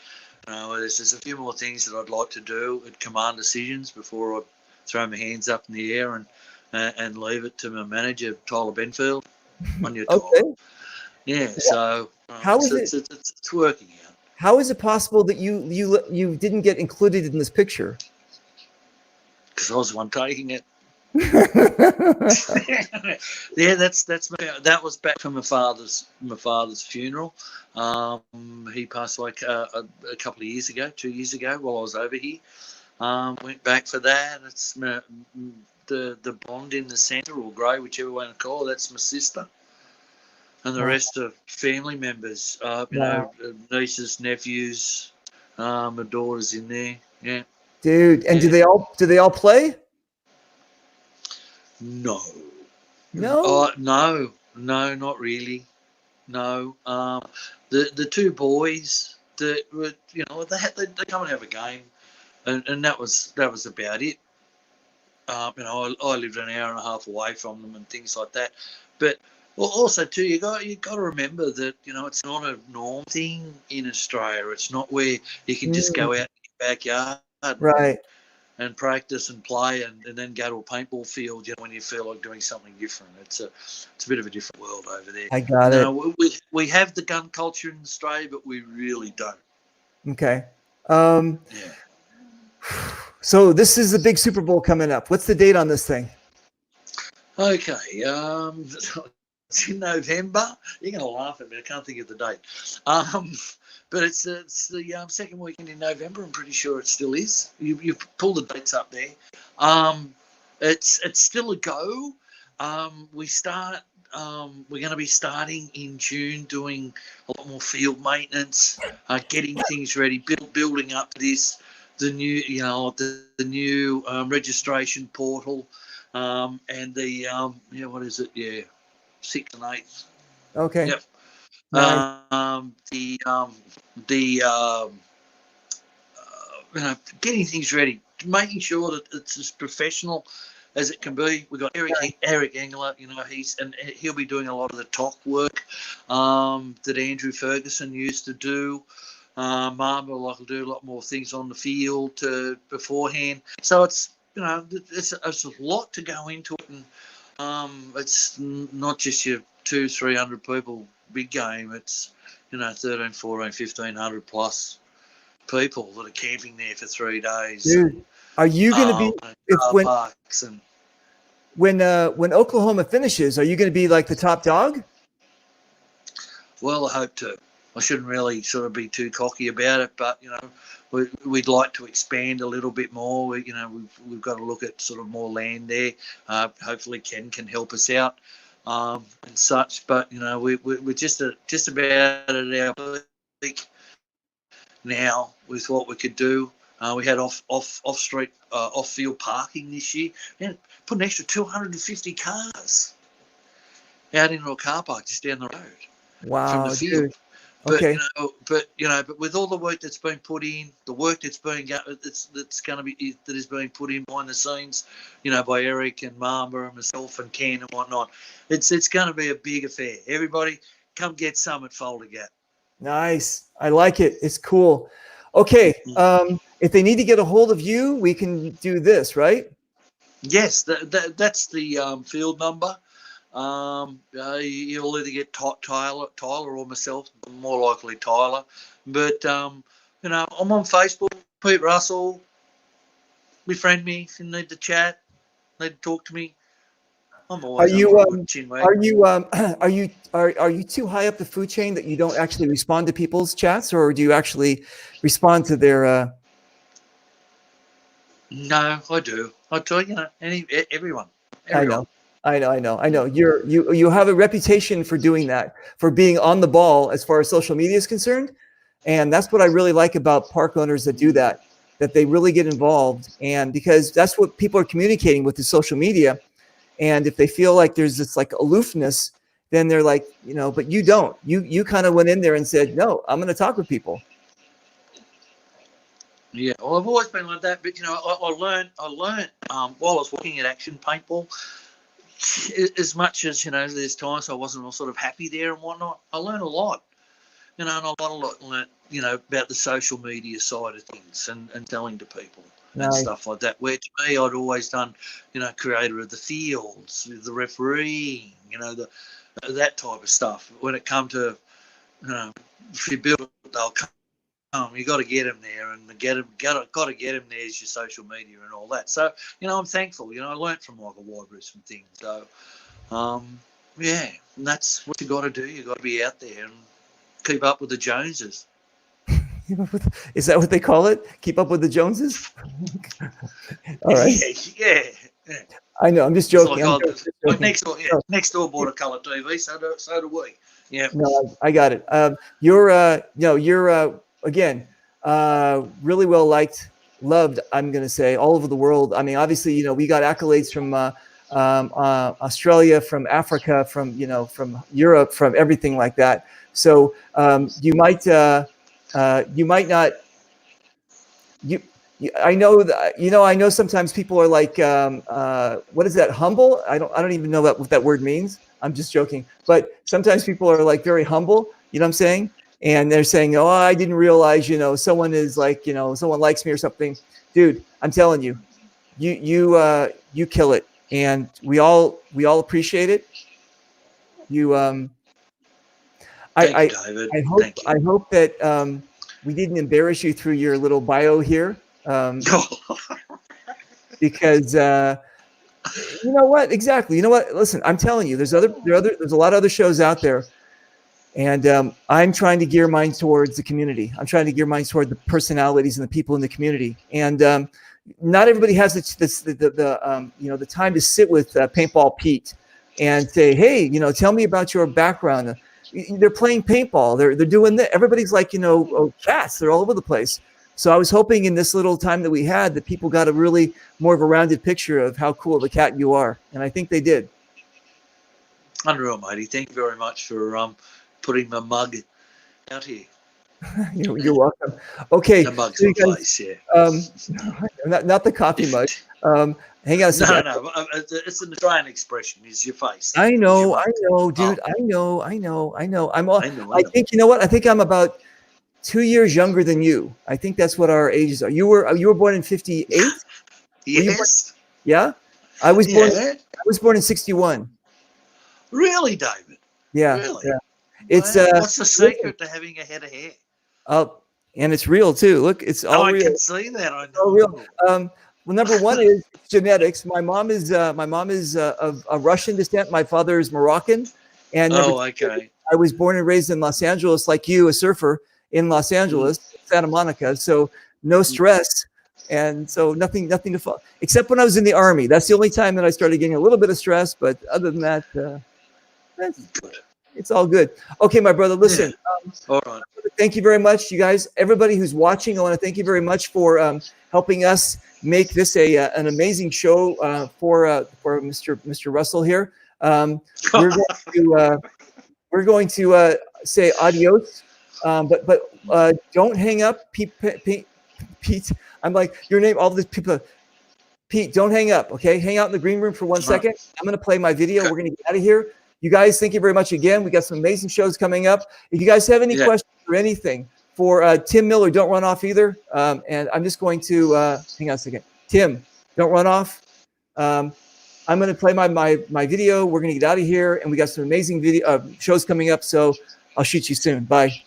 there's a few more things that I'd like to do at Command Decisions before I throw my hands up in the air and leave it to my manager, Tyler Benfield, on your Okay. time. Yeah, so How is it? It's working out. How is it possible that you didn't get included in this picture? Because I was the one taking it. Yeah, that was back from my father's funeral. He passed away a couple of years ago, 2 years ago, while I was over here. Went back for that. It's the bond in the centre, or grey, whichever way to call it. That's my sister, and the rest are family members. Nieces, nephews, my daughter's in there. Yeah, dude. And yeah. do they all play? No. No. No, not really. No. The two boys that were, they come and have a game, and that was about it. I lived an hour and a half away from them and things like that. But also too, you got to remember that it's not a norm thing in Australia. It's not where you can just go out in your backyard, Right, and practice and play and then go to a paintball field, when you feel like doing something different. It's a bit of a different world over there. I got it. We have the gun culture in Australia, but we really don't. Okay. Yeah. So this is the big Super Bowl coming up. What's the date on this thing? Okay. It's in November. You're going to laugh at me. I can't think of the date. But it's the second weekend in November. I'm pretty sure it still is. You pull the dates up there. It's still a go. We're going to be starting in June, doing a lot more field maintenance, getting things ready, building up this, the new the new registration portal, and the what is it? Yeah, 6th and 8th. Okay. Yep. Nice. Getting things ready, making sure that it's as professional as it can be. We've got Eric Engler, he'll be doing a lot of the talk work that Andrew Ferguson used to do. Mum will do a lot more things on the field beforehand. So it's it's a lot to go into it, and it's not just your 200-300 people big game. It's 13, 14, 1,500 plus people that are camping there for 3 days. Dude, are you going to be when Oklahoma finishes? Are you going to be like the top dog? Well, I hope to. I shouldn't really sort of be too cocky about it, but we'd like to expand a little bit more. We've got to look at sort of more land there. Hopefully, Ken can help us out and such. But we're just about at our peak now with what we could do. We had off-field parking this year. And put an extra 250 cars out into a car park just down the road. Wow, from the field. dude. Okay. But with all the work that's been put in, the work that's being that is being put in behind the scenes, by Eric and Mamba and myself and Ken and whatnot, it's going to be a big affair. Everybody, come get some at Fulda Gap. Nice. I like it. It's cool. Okay. If they need to get a hold of you, we can do this, right? Yes, that's the field number. You'll either get Tyler or myself, more likely Tyler. But I'm on Facebook, Pete Russell. Befriend me if you need to chat, need to talk to me. I'm always are you too high up the food chain that you don't actually respond to people's chats, or do you actually respond to their? No, I do. I tell you, everyone. I know. You have a reputation for doing that, for being on the ball as far as social media is concerned. And that's what I really like about park owners that do that they really get involved. And because that's what people are communicating with the social media. And if they feel like there's this like aloofness, then they're like, but you don't. You kind of went in there and said, no, I'm going to talk with people. Yeah, well, I've always been like that, but I learned while I was working at Action Paintball, as much as there's times I wasn't all sort of happy there and whatnot. I learned a lot, and I learned about the social media side of things and telling to people and stuff like that. Where to me, I'd always done, creator of the fields, the refereeing, that type of stuff. When it come to, if you build it, they'll come. You got to get them there, and got to get them there is your social media and all that. So I'm thankful. I learnt from Michael Wybrew some things. So and that's what you got to do. You got to be out there and keep up with the Joneses. Is that what they call it? Keep up with the Joneses? All right. Yeah. I know. I'm just joking. Like next door bought a colour TV. So do we. Yeah. No, I got it. You're again, really well liked, loved, I'm going to say, all over the world. I mean, obviously, we got accolades from Australia, from Africa, from Europe, from everything like that. So you might not. I know sometimes people are like, what is that? Humble? I don't even know what that word means. I'm just joking. But sometimes people are like very humble. You know what I'm saying? And they're saying, oh, I didn't realize, someone is like, someone likes me or something. Dude, I'm telling you, you kill it. And we all appreciate it. I hope that we didn't embarrass you through your little bio here. Because you know what? Exactly. You know what? Listen, I'm telling you, there's a lot of other shows out there. And I'm trying to gear mine towards the community. I'm trying to gear mine toward the personalities and the people in the community. And not everybody has the time to sit with Paintball Pete and say, hey, tell me about your background. They're playing paintball. They're doing that. Everybody's like, cats. They're all over the place. So I was hoping in this little time that we had that people got a really more of a rounded picture of how cool of a cat you are. And I think they did. Unreal, matey. Thank you very much for putting my mug out here. You're welcome. Okay. The mug's so my face, yeah. Not the coffee mug. Hang on a second. No, it's an Australian expression. Is your face? I know, dude. Oh. I know. I think you know what? I think I'm about 2 years younger than you. I think that's what our ages are. You were born in 58? Yes. Yeah. I was born in 61. Really, David? Yeah. Really? Yeah. It's what's the secret to having a head of hair? And it's real too. Look, it's all real. I can see that. I know. All real. Well, number one is genetics. My mom is of Russian descent. My father is Moroccan. And okay. I was born and raised in Los Angeles, like you, a surfer in Los Angeles, Santa Monica. So no stress. And so nothing to fall, except when I was in the Army. That's the only time that I started getting a little bit of stress. But other than that, it's all good. Okay, my brother, listen. All right. Thank you very much, you guys. Everybody who's watching, I want to thank you very much for helping us make this an amazing show for Mr. Russell here. We're going to say adios, but don't hang up, Pete. I'm like your name. All these people. Pete, don't hang up. Okay, hang out in the green room for 1 second. I'm going to play my video. We're going to get out of here. You guys, thank you very much again. We got some amazing shows coming up. If you guys have any questions or anything for Tim Miller, don't run off either. And I'm just going to hang on a second. Tim, don't run off. I'm going to play my video. We're going to get out of here, and we got some amazing video shows coming up. So I'll shoot you soon. Bye.